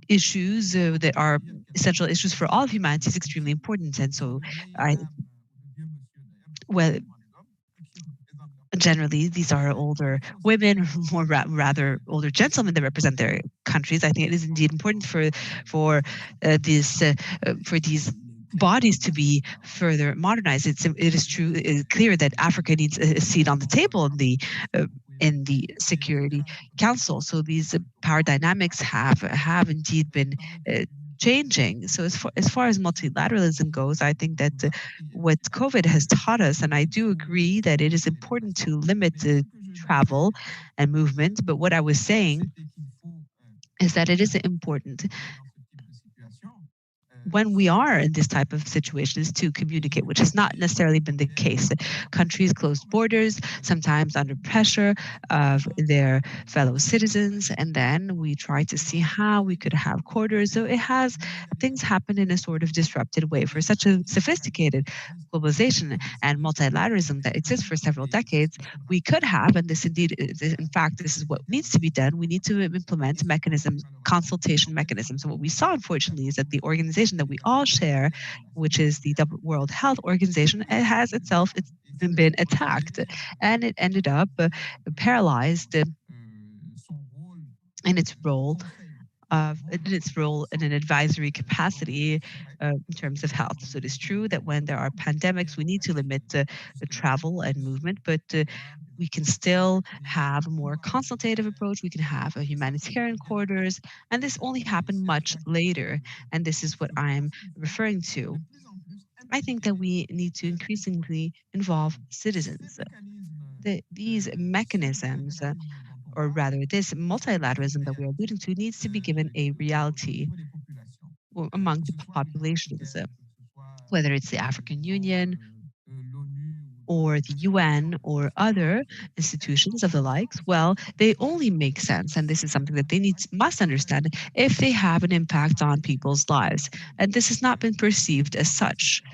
issues that are essential issues for all of humanity is extremely important. And so well, generally, these are older women, more rather older gentlemen that represent their countries. I think it is indeed important for these bodies to be further modernized. It is true, it is clear that Africa needs a seat on the table in the Security Council. So these power dynamics have indeed been changing. So as far as multilateralism goes, I think that what COVID has taught us, and I do agree that it is important to limit the travel and movement, but what I was saying is that it is important when we are in this type of situations to communicate, which has not necessarily been the case. Countries closed borders, sometimes under pressure of their fellow citizens, and then we try to see how we could have quarters. So things happen in a sort of disrupted way. For such a sophisticated globalization and multilateralism that exists for several decades, we could have, and this indeed, in fact, this is what needs to be done. We need to implement mechanisms, consultation mechanisms. And what we saw, unfortunately, is that the organization that we all share, which is the World Health Organization, it has itself been attacked, and it ended up paralyzed in its role in an advisory capacity in terms of health. So it is true that when there are pandemics, we need to limit the travel and movement, but we can still have a more consultative approach. We can have a humanitarian quarters, and this only happened much later. And this is what I'm referring to. I think that we need to increasingly involve citizens. These mechanisms, or rather this multilateralism that we're alluding to, needs to be given a reality among the populations, whether it's the African Union or the UN or other institutions of the likes. Well, they only make sense, and this is something that they must understand, if they have an impact on people's lives. And this has not been perceived as such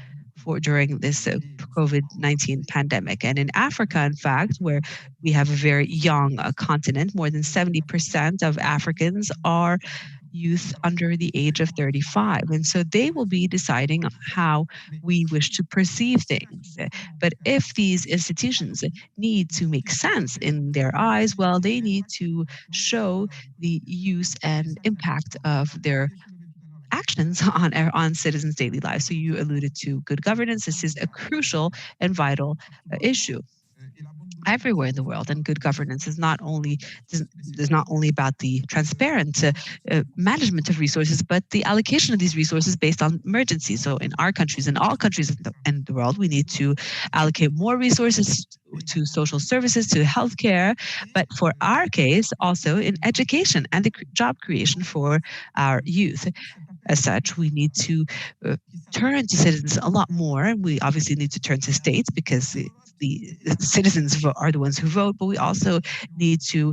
during this COVID-19 pandemic. And in Africa, in fact, where we have a very young continent, more than 70% of Africans are youth under the age of 35. And so they will be deciding how we wish to perceive things. But if these institutions need to make sense in their eyes, well, they need to show the use and impact of their actions on citizens' daily lives. So you alluded to good governance. This is a crucial and vital issue everywhere in the world, and good governance is not only about the transparent management of resources, but the allocation of these resources based on emergencies. So in our countries, in all countries in the world, we need to allocate more resources to social services, to healthcare, but for our case, also in education and the job creation for our youth. As such, we need to turn to citizens a lot more. We obviously need to turn to states because the citizens are the ones who vote, but we also need to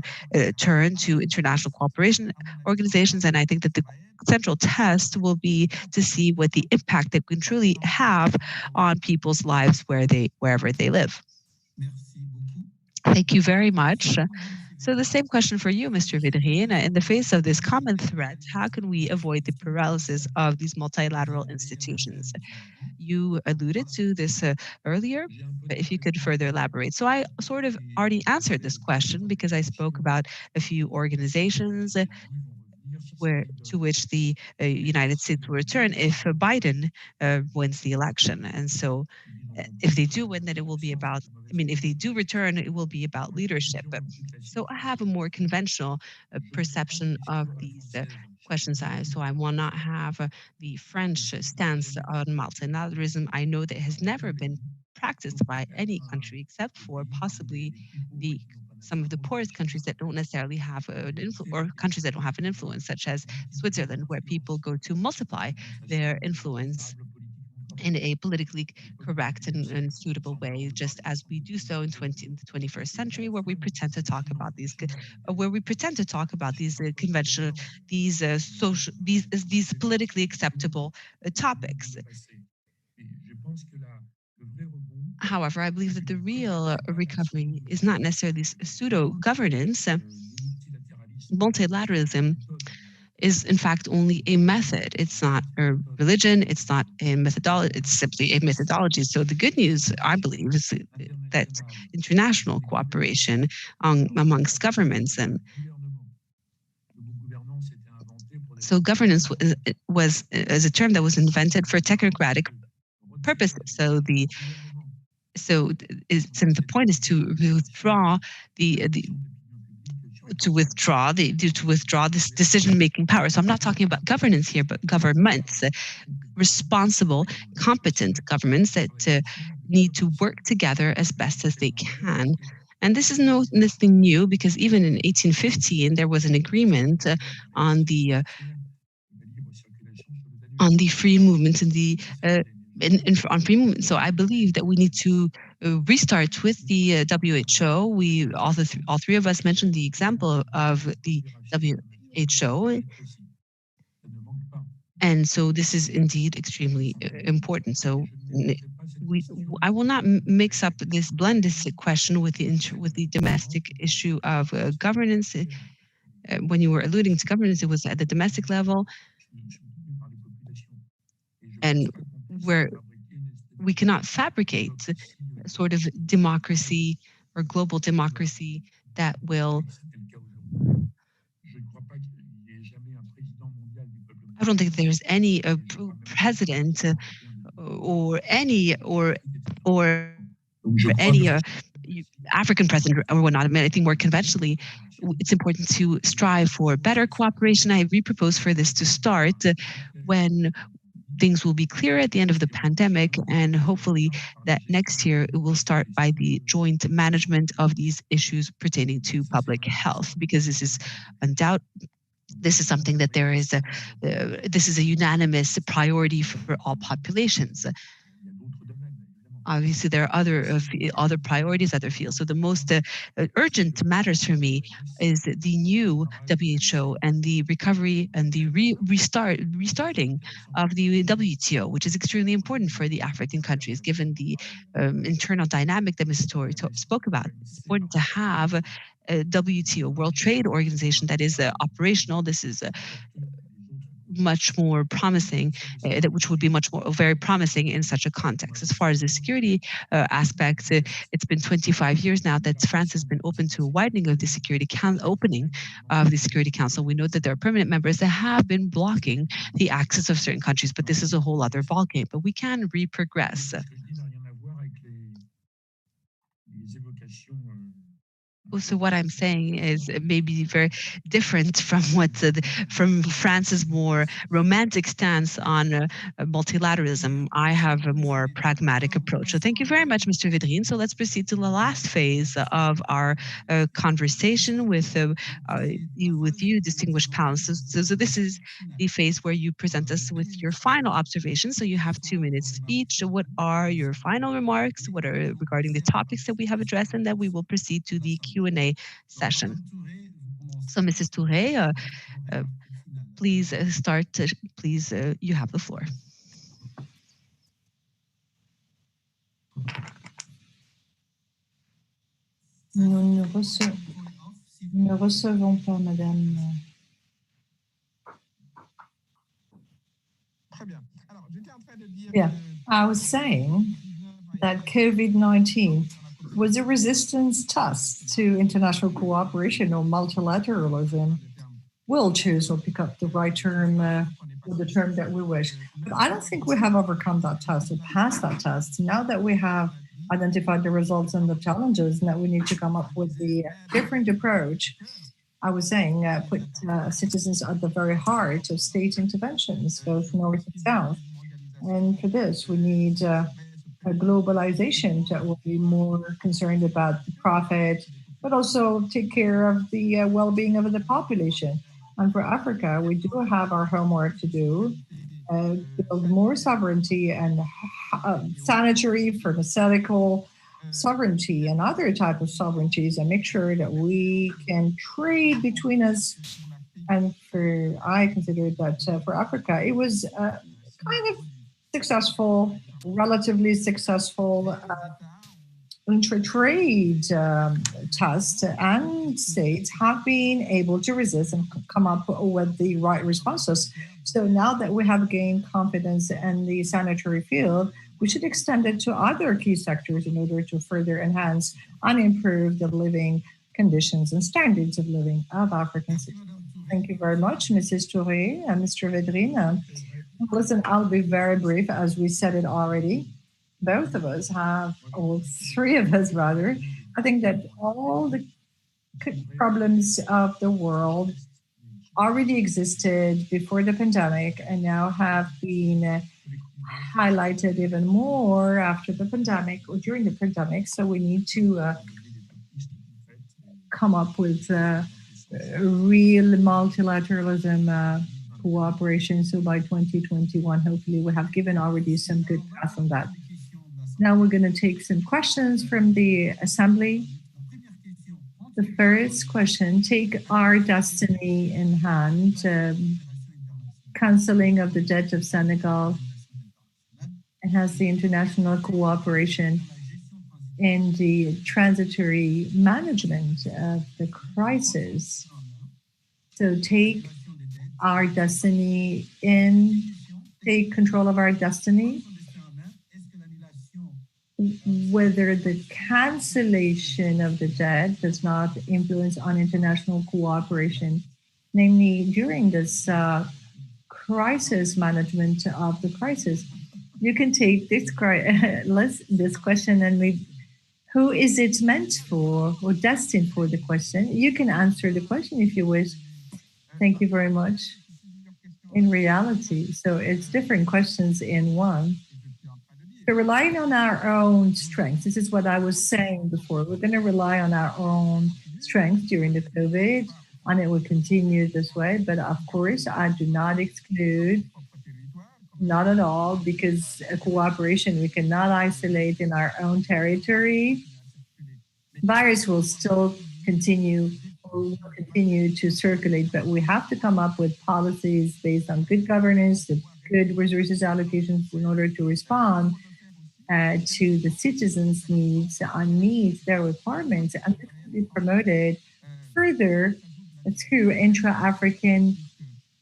turn to international cooperation organizations. And I think that the central test will be to see what the impact that we can truly have on people's lives wherever they live. Thank you very much. So the same question for you, Mr. Védrine. In the face of this common threat, how can we avoid the paralysis of these multilateral institutions? You alluded to this earlier, but if you could further elaborate. So I sort of already answered this question because I spoke about a few organizations to which the United States will return if Biden wins the election. And so if they do win, then it will be about, if they do return, it will be about leadership. So I have a more conventional perception of these questions. So I will not have the French stance on multilateralism. I know that has never been practiced by any country except for possibly some of the poorest countries that don't necessarily have an influence, or countries that don't have an influence, such as Switzerland, where people go to multiply their influence in a politically correct and suitable way, just as we do so in the 21st century, where we pretend to talk about these, conventional, these politically acceptable topics. However, I believe that the real recovery is not necessarily pseudo-governance. Multilateralism is in fact only a method. It's not a religion, it's not a methodology, it's simply a methodology. So the good news, I believe, is that international cooperation amongst governments, and so governance was a term that was invented for technocratic purposes. So the point is to withdraw this decision-making power. So I'm not talking about governance here, but governments, responsible, competent governments that need to work together as best as they can. And this is nothing new, because even in 1815 there was an agreement on the free movement and on free movement. So I believe that we need to restart with the WHO. All three of us mentioned the example of the WHO. And so this is indeed extremely important. So I will not blend this question with the domestic issue of governance. When you were alluding to governance, it was at the domestic level, and where we cannot fabricate a sort of democracy or global democracy that will. I don't think there's any president or any African president or whatnot. I mean, I think more conventionally, it's important to strive for better cooperation. I repropose for this to start when things will be clear at the end of the pandemic, and hopefully that next year it will start by the joint management of these issues pertaining to public health, because this is something that this is a unanimous priority for all populations. Obviously, there are other priorities, other fields. So the most urgent matters for me is the new WHO and the recovery and the restarting of the WTO, which is extremely important for the African countries, given the internal dynamic that Mrs. Torre spoke about. It's important to have a WTO, World Trade Organization, that is operational. This is much more promising, which would be very promising in such a context. As far as the security aspects, it's been 25 years now that France has been open to a widening of the opening of the Security Council. We know that there are permanent members that have been blocking the access of certain countries, but this is a whole other ballgame. But we can progress. So what I'm saying is it may be very different from from France's more romantic stance on multilateralism. I have a more pragmatic approach. So thank you very much, Mr. Védrine. So let's proceed to the last phase of our conversation with you, distinguished panelists. So this is the phase where you present us with your final observations. So you have 2 minutes each. So what are your final remarks? What are regarding the topics that we have addressed, and then we will proceed to the Q&A session. So, Mrs. Touré, please start. Please, you have the floor. Nous ne recevons pas, madame. Yeah, I was saying that COVID-19 was a resistance test to international cooperation or multilateralism. We'll choose or pick up the right term or the term that we wish. But I don't think we have overcome that test or passed that test. Now that we have identified the results and the challenges, and that we need to come up with the different approach, I was saying, put citizens at the very heart of state interventions, both north and south. And for this, we need a globalization that will be more concerned about the profit, but also take care of the well-being of the population. And for Africa, we do have our homework to do, build more sovereignty and sanitary, pharmaceutical sovereignty and other type of sovereignties, and make sure that we can trade between us. And I consider that for Africa, it was kind of successful, relatively successful intra-trade tests, and states have been able to resist and come up with the right responses. So now that we have gained confidence in the sanitary field, we should extend it to other key sectors in order to further enhance and improve the living conditions and standards of living of African citizens. Thank you very much, Mrs. Touré and Mr. Vedrine. Listen, I'll be very brief, as we said it already. Both of us have, or three of us rather, I think that all the problems of the world already existed before the pandemic and now have been highlighted even more after the pandemic or during the pandemic. So we need to come up with real multilateralism cooperation. So by 2021, hopefully we have given already some good path on that. Now we're going to take some questions from the assembly. The first question, take our destiny in hand, cancelling of the debt of Senegal, has the international cooperation in the transitory management of the crisis. So take our destiny in, take control of our destiny, whether the cancellation of the debt does not influence on international cooperation, namely during this crisis management of the crisis. You can take this question and who is it meant for or destined for the question? You can answer the question if you wish. Thank you very much. In reality, so it's different questions in one. So relying on our own strengths, this is what I was saying before. We're going to rely on our own strength during the COVID, and it will continue this way. But of course, I do not exclude, not at all, because a cooperation we cannot isolate in our own territory. Virus will still continue to circulate, but we have to come up with policies based on good governance, the good resources allocations in order to respond to the citizens' needs, their requirements, and this can be promoted further through intra-African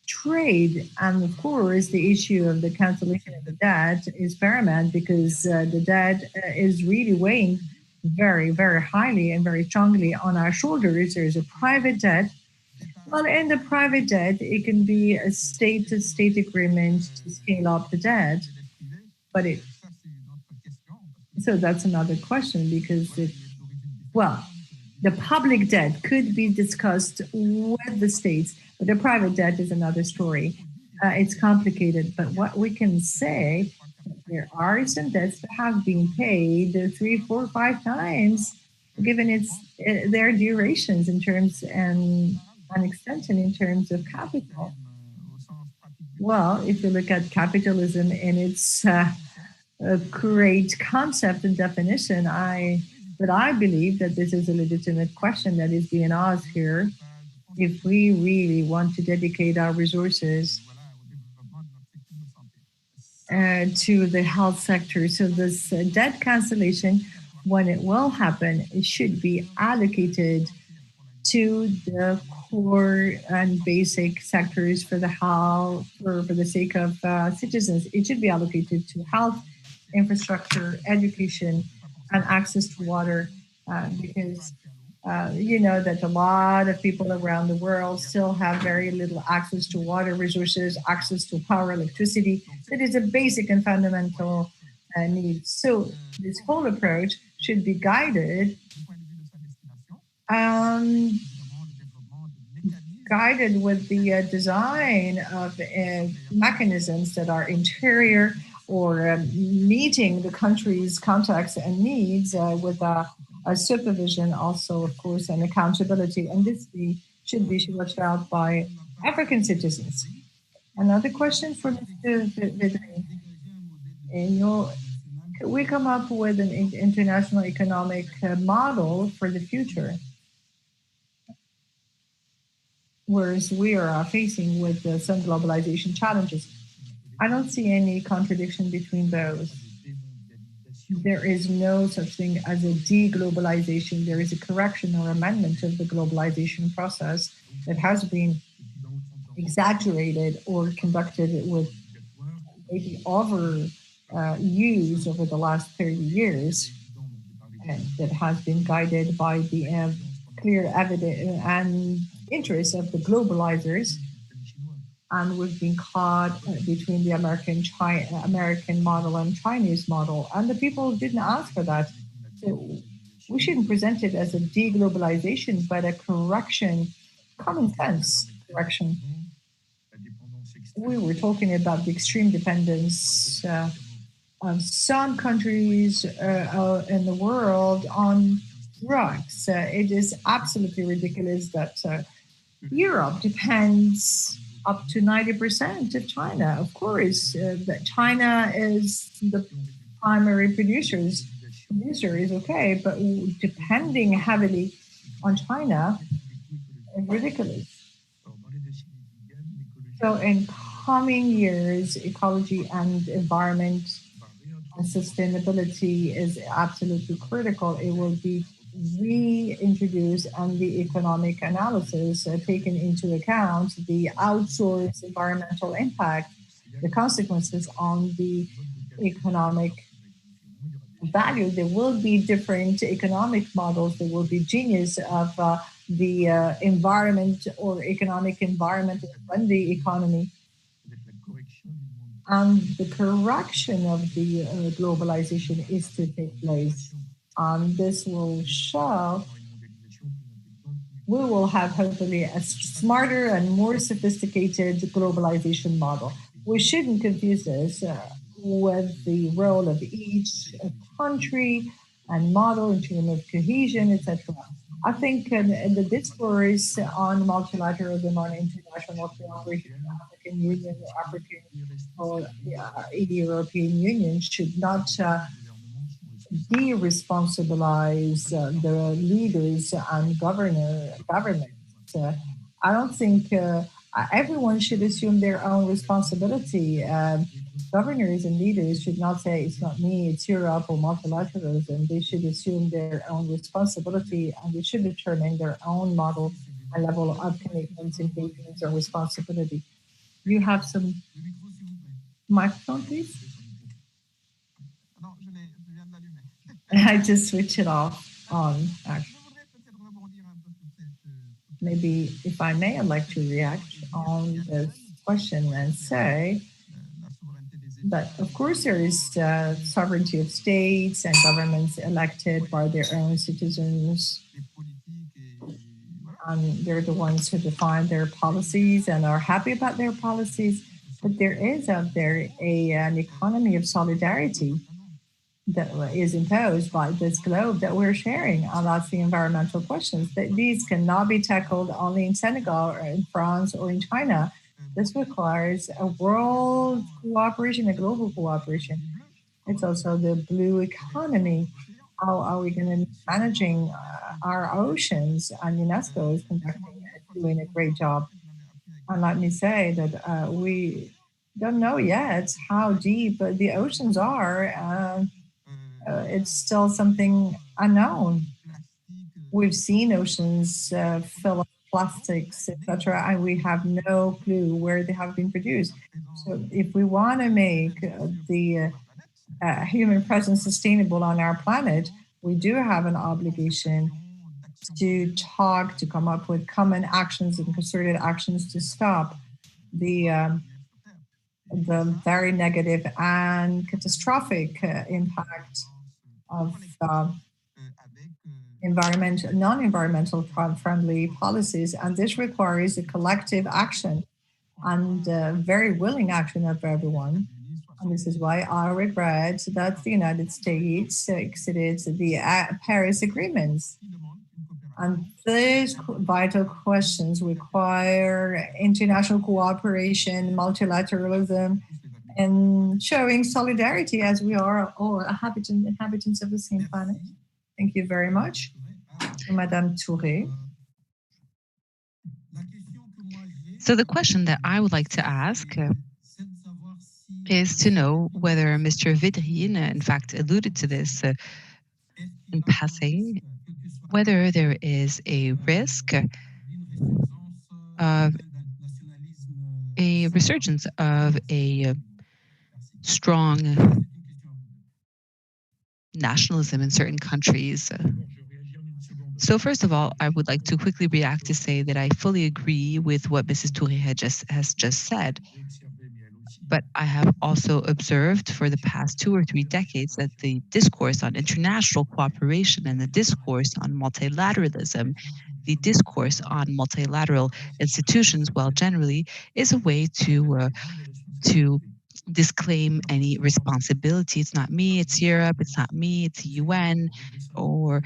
trade. And of course, the issue of the cancellation of the debt is paramount because the debt is really weighing very, very highly and very strongly on our shoulders. There's a private debt. Well, in the private debt, it can be a state-to-state agreement to scale up the debt, but so that's another question because the public debt could be discussed with the states, but the private debt is another story. It's complicated, but what we can say, there are some debts that have been paid 3, 4, 5 times, given their durations in terms and extension in terms of capital. Well, if you look at capitalism in its a great concept and definition, but I believe that this is a legitimate question that is being asked here. If we really want to dedicate our resources to the health sector, so this debt cancellation, when it will happen, it should be allocated to the core and basic sectors for the health, or for the sake of citizens. It should be allocated to health, infrastructure, education, and access to water, because you know that a lot of people around the world still have very little access to water resources, access to power, electricity. That is a basic and fundamental need. So this whole approach should be guided with the design of mechanisms that are interior or meeting the country's context and needs with a supervision also, of course, and accountability. And this should be watched out by African citizens. Another question for Mr. Vedrine. Could we come up with an international economic model for the future? Whereas we are facing with some globalization challenges. I don't see any contradiction between those. there is no such thing as a deglobalization. There is a correction or amendment of the globalization process that has been exaggerated or conducted with maybe over use over the last 30 years, and that has been guided by the clear evidence and interest of the globalizers. And we've been caught between the American model and Chinese model, and the people didn't ask for that. So we shouldn't present it as a deglobalization, but a correction, common sense correction. We were talking about the extreme dependence of some countries in the world on drugs. It is absolutely ridiculous that Europe depends up to 90% of China. Of course, that China is the primary producer is okay, but depending heavily on China is ridiculous. So in coming years, ecology and environment and sustainability is absolutely critical. It will be reintroduced, and the economic analysis taken into account the outsourced environmental impact, the consequences on the economic value. There will be different economic models. There will be genius of the environment or economic environment and the economy. And the correction of the globalization is to take place. This will show we will have hopefully a smarter and more sophisticated globalization model. We shouldn't confuse this with the role of each country and model in terms of cohesion, etc. I think in the discourse on multilateralism, on international cooperation, the African Union, or the European Union should not de-responsibilize the leaders and governments. I don't think everyone should assume their own responsibility. Governors and leaders should not say, it's not me, it's Europe or multilateralism. They should assume their own responsibility, and they should determine their own model and level of commitments, engagements, or responsibility. You have some microphone, please? I just switched it on, actually. Maybe, if I may, I'd like to react on this question and say that, of course, there is sovereignty of states and governments elected by their own citizens. And they're the ones who define their policies and are happy about their policies. But there is out there an economy of solidarity that is imposed by this globe that we're sharing, and that's the environmental questions. That these cannot be tackled only in Senegal or in France or in China. This requires a world cooperation, a global cooperation. It's also the blue economy. How are we going to be managing our oceans? And UNESCO is doing a great job. And let me say that we don't know yet how deep the oceans are. It's still something unknown. We've seen oceans fill up plastics, etc., and we have no clue where they have been produced. So if we want to make the human presence sustainable on our planet, we do have an obligation to talk, to come up with common actions and concerted actions to stop the very negative and catastrophic impact of non-environmental friendly policies. And this requires a collective action and very willing action of everyone. And this is why I regret that the United States exited the Paris agreements. And these vital questions require international cooperation, multilateralism, and showing solidarity as we are all inhabitants of the same planet. Thank you very much. Madame Touré. So the question that I would like to ask is to know whether Mr. Védrine, in fact, alluded to this in passing, whether there is a risk of a resurgence of a strong nationalism in certain countries. So first of all, I would like to quickly react to say that I fully agree with what Mrs. Touré has just said. But I have also observed for the past 2 or 3 decades that the discourse on international cooperation and the discourse on multilateralism, the discourse on multilateral institutions, well, generally, is a way to disclaim any responsibility. It's not me, it's Europe, it's not me, it's the UN, or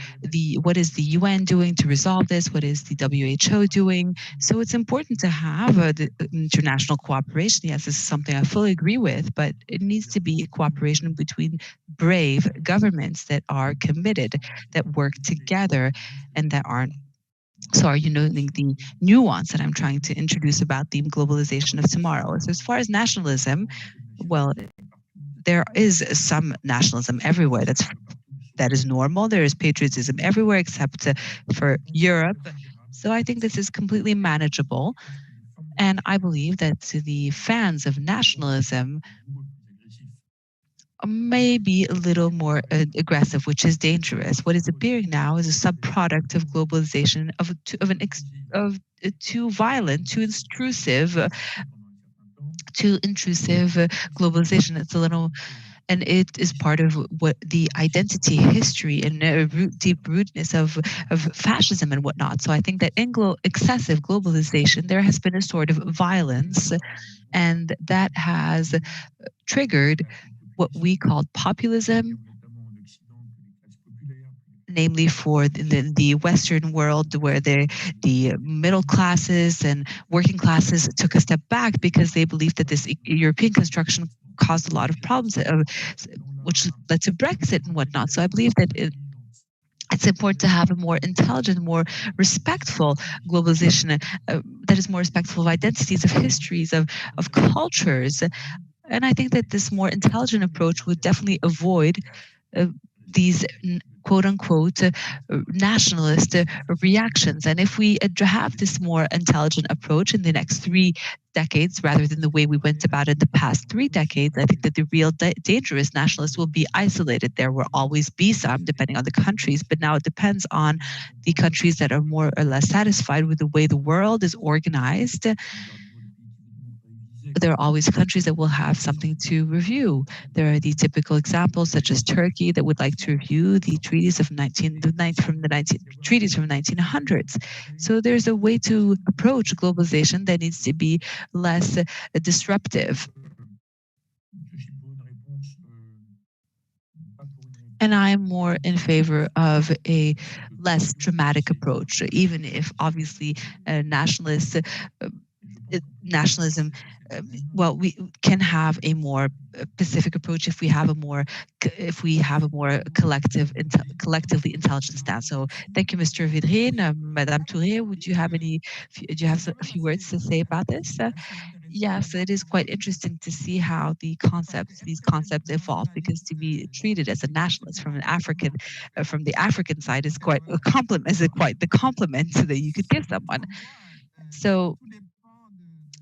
what is the UN doing to resolve this? What is the WHO doing? So it's important to have the international cooperation. Yes, this is something I fully agree with, but it needs to be a cooperation between brave governments that are committed, that work together, and that aren't. Sorry, you know, the nuance that I'm trying to introduce about the globalization of tomorrow. So as far as nationalism, well, there is some nationalism everywhere. That is normal. There is patriotism everywhere except for Europe. So I think this is completely manageable. And I believe that the fans of nationalism may be a little more aggressive, which is dangerous. What is appearing now is a subproduct of globalization, of too violent, too intrusive globalization. It's a little, and it is part of what the identity, history, and deep rootedness of fascism and whatnot. So I think that in excessive globalization, there has been a sort of violence, and that has triggered what we called populism, namely for the Western world, where the middle classes and working classes took a step back because they believed that this European construction caused a lot of problems, which led to Brexit and whatnot. So I believe that it's important to have a more intelligent, more respectful globalization that is more respectful of identities, of histories, of cultures. And I think that this more intelligent approach would definitely avoid these quote unquote nationalist reactions. And if we have this more intelligent approach in the next 3 decades, rather than the way we went about it the past 3 decades, I think that the real dangerous nationalists will be isolated. There will always be some, depending on the countries, but now it depends on the countries that are more or less satisfied with the way the world is organized. There are always countries that will have something to review. There are the typical examples, such as Turkey, that would like to review the treaties of treaties from 1900s. So there's a way to approach globalization that needs to be less disruptive. And I'm more in favor of a less dramatic approach, even if obviously nationalism, well, we can have a more pacific approach if we have a more collectively intelligent stance. So thank you, Mr. Védrine. Madame Touré, do you have a few words to say about this? Yes, it is quite interesting to see how these concepts evolve, because to be treated as a nationalist from the African side is quite a compliment, quite the compliment that you could give someone. So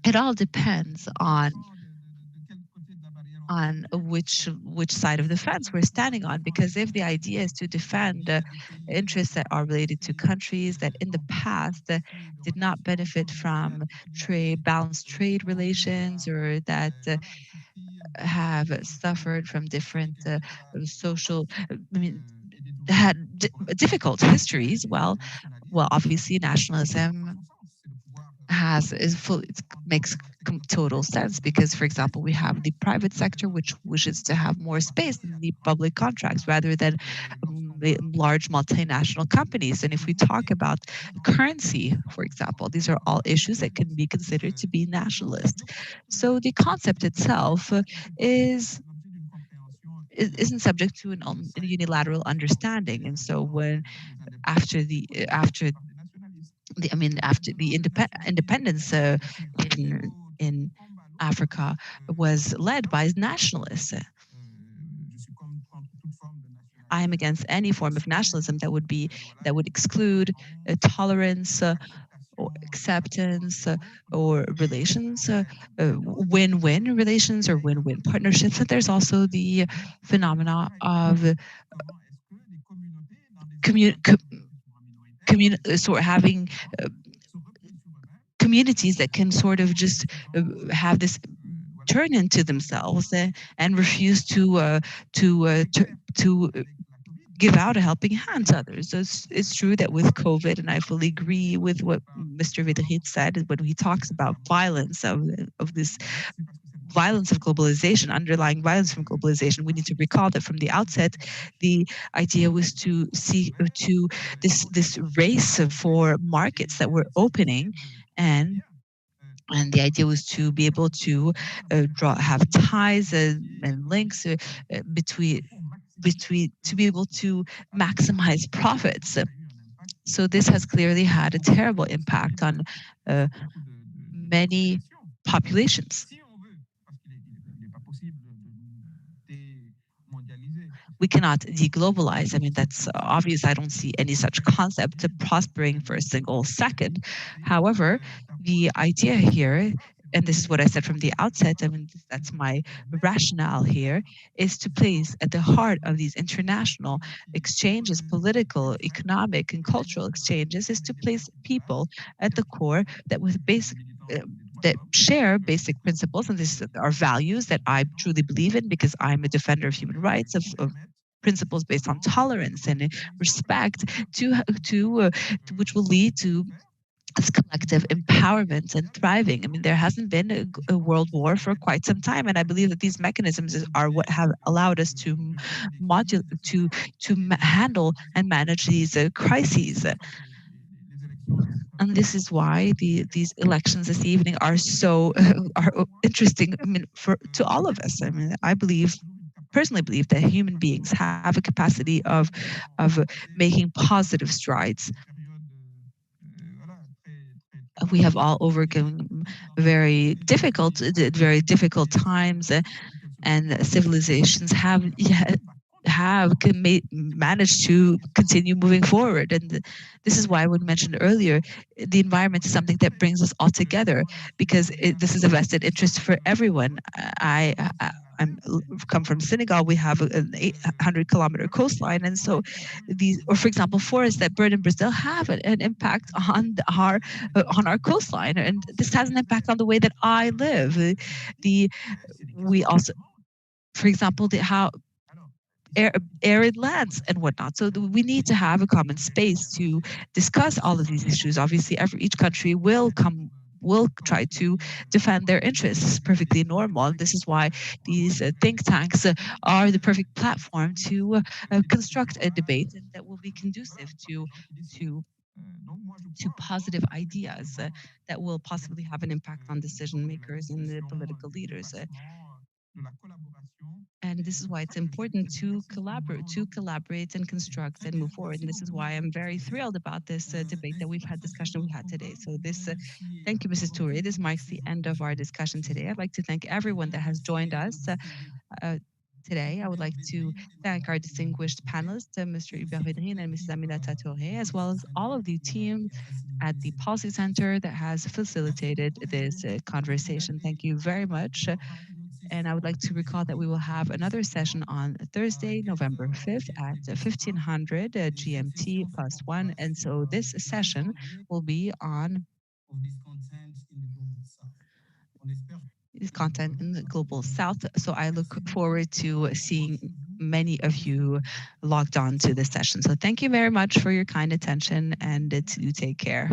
it all depends on which side of the fence we're standing on, because if the idea is to defend interests that are related to countries that in the past did not benefit from balanced trade relations, or that have suffered from different social, had difficult histories, well, obviously nationalism makes total sense, because, for example, we have the private sector which wishes to have more space in the public contracts rather than large multinational companies. And if we talk about currency, for example, these are all issues that can be considered to be nationalist. So the concept itself isn't subject to a unilateral understanding. And so when after the independence in Africa was led by nationalists. I am against any form of nationalism that would exclude tolerance or acceptance or relations, win-win relations or win-win partnerships. And there's also the phenomena of having communities that can sort of just have this turn into themselves and refuse to give out a helping hand to others. So it's true that with COVID, and I fully agree with what Mr. Védrine said when he talks about violence, of this violence of globalization, underlying violence from globalization, we need to recall that from the outset, the idea was to see to this race for markets that were opening, and the idea was to be able to have ties and links between to be able to maximize profits. So this has clearly had a terrible impact on many populations. We cannot deglobalize. I mean, that's obvious. I don't see any such concept prospering for a single second. However, the idea here, and this is what I said from the outset, I mean, that's my rationale here, is to place at the heart of these international exchanges, political, economic, and cultural exchanges, is to place people at the core that with basic that share basic principles, and these are values that I truly believe in because I'm a defender of human rights, of principles based on tolerance and respect, which will lead to this collective empowerment and thriving. I mean, there hasn't been a world war for quite some time, and I believe that these mechanisms are what have allowed us to handle and manage these crises. And this is why these elections this evening are so are interesting. I mean, to all of us. I mean, I personally believe that human beings have a capacity of making positive strides. We have all overcome very difficult times, and civilizations have managed to continue moving forward. And this is why I would mention earlier, the environment is something that brings us all together, because this is a vested interest for everyone. I'm come from Senegal. We have an 800-kilometer coastline, and so or for example, forests that burn in Brazil have an impact on our coastline, and this has an impact on the way that I live. We also, for example, arid lands and whatnot. So we need to have a common space to discuss all of these issues. Obviously, each country will try to defend their interests. It's perfectly normal. And this is why these think tanks are the perfect platform to construct a debate that will be conducive to positive ideas that will possibly have an impact on decision makers and the political leaders. And this is why it's important to collaborate and construct and move forward. And this is why I'm very thrilled about this debate that we've had today. So thank you, Mrs. Touré. This marks the end of our discussion today. I'd like to thank everyone that has joined us today. I would like to thank our distinguished panelists, Mr. Hubert Védrine and Mrs. Aminata Touré, as well as all of the team at the Policy Center that has facilitated this conversation. Thank you very much. And I would like to recall that we will have another session on Thursday, November 5th at 1500 GMT +1. And so this session will be on this content in the Global South. So I look forward to seeing many of you logged on to this session. So thank you very much for your kind attention, and to take care.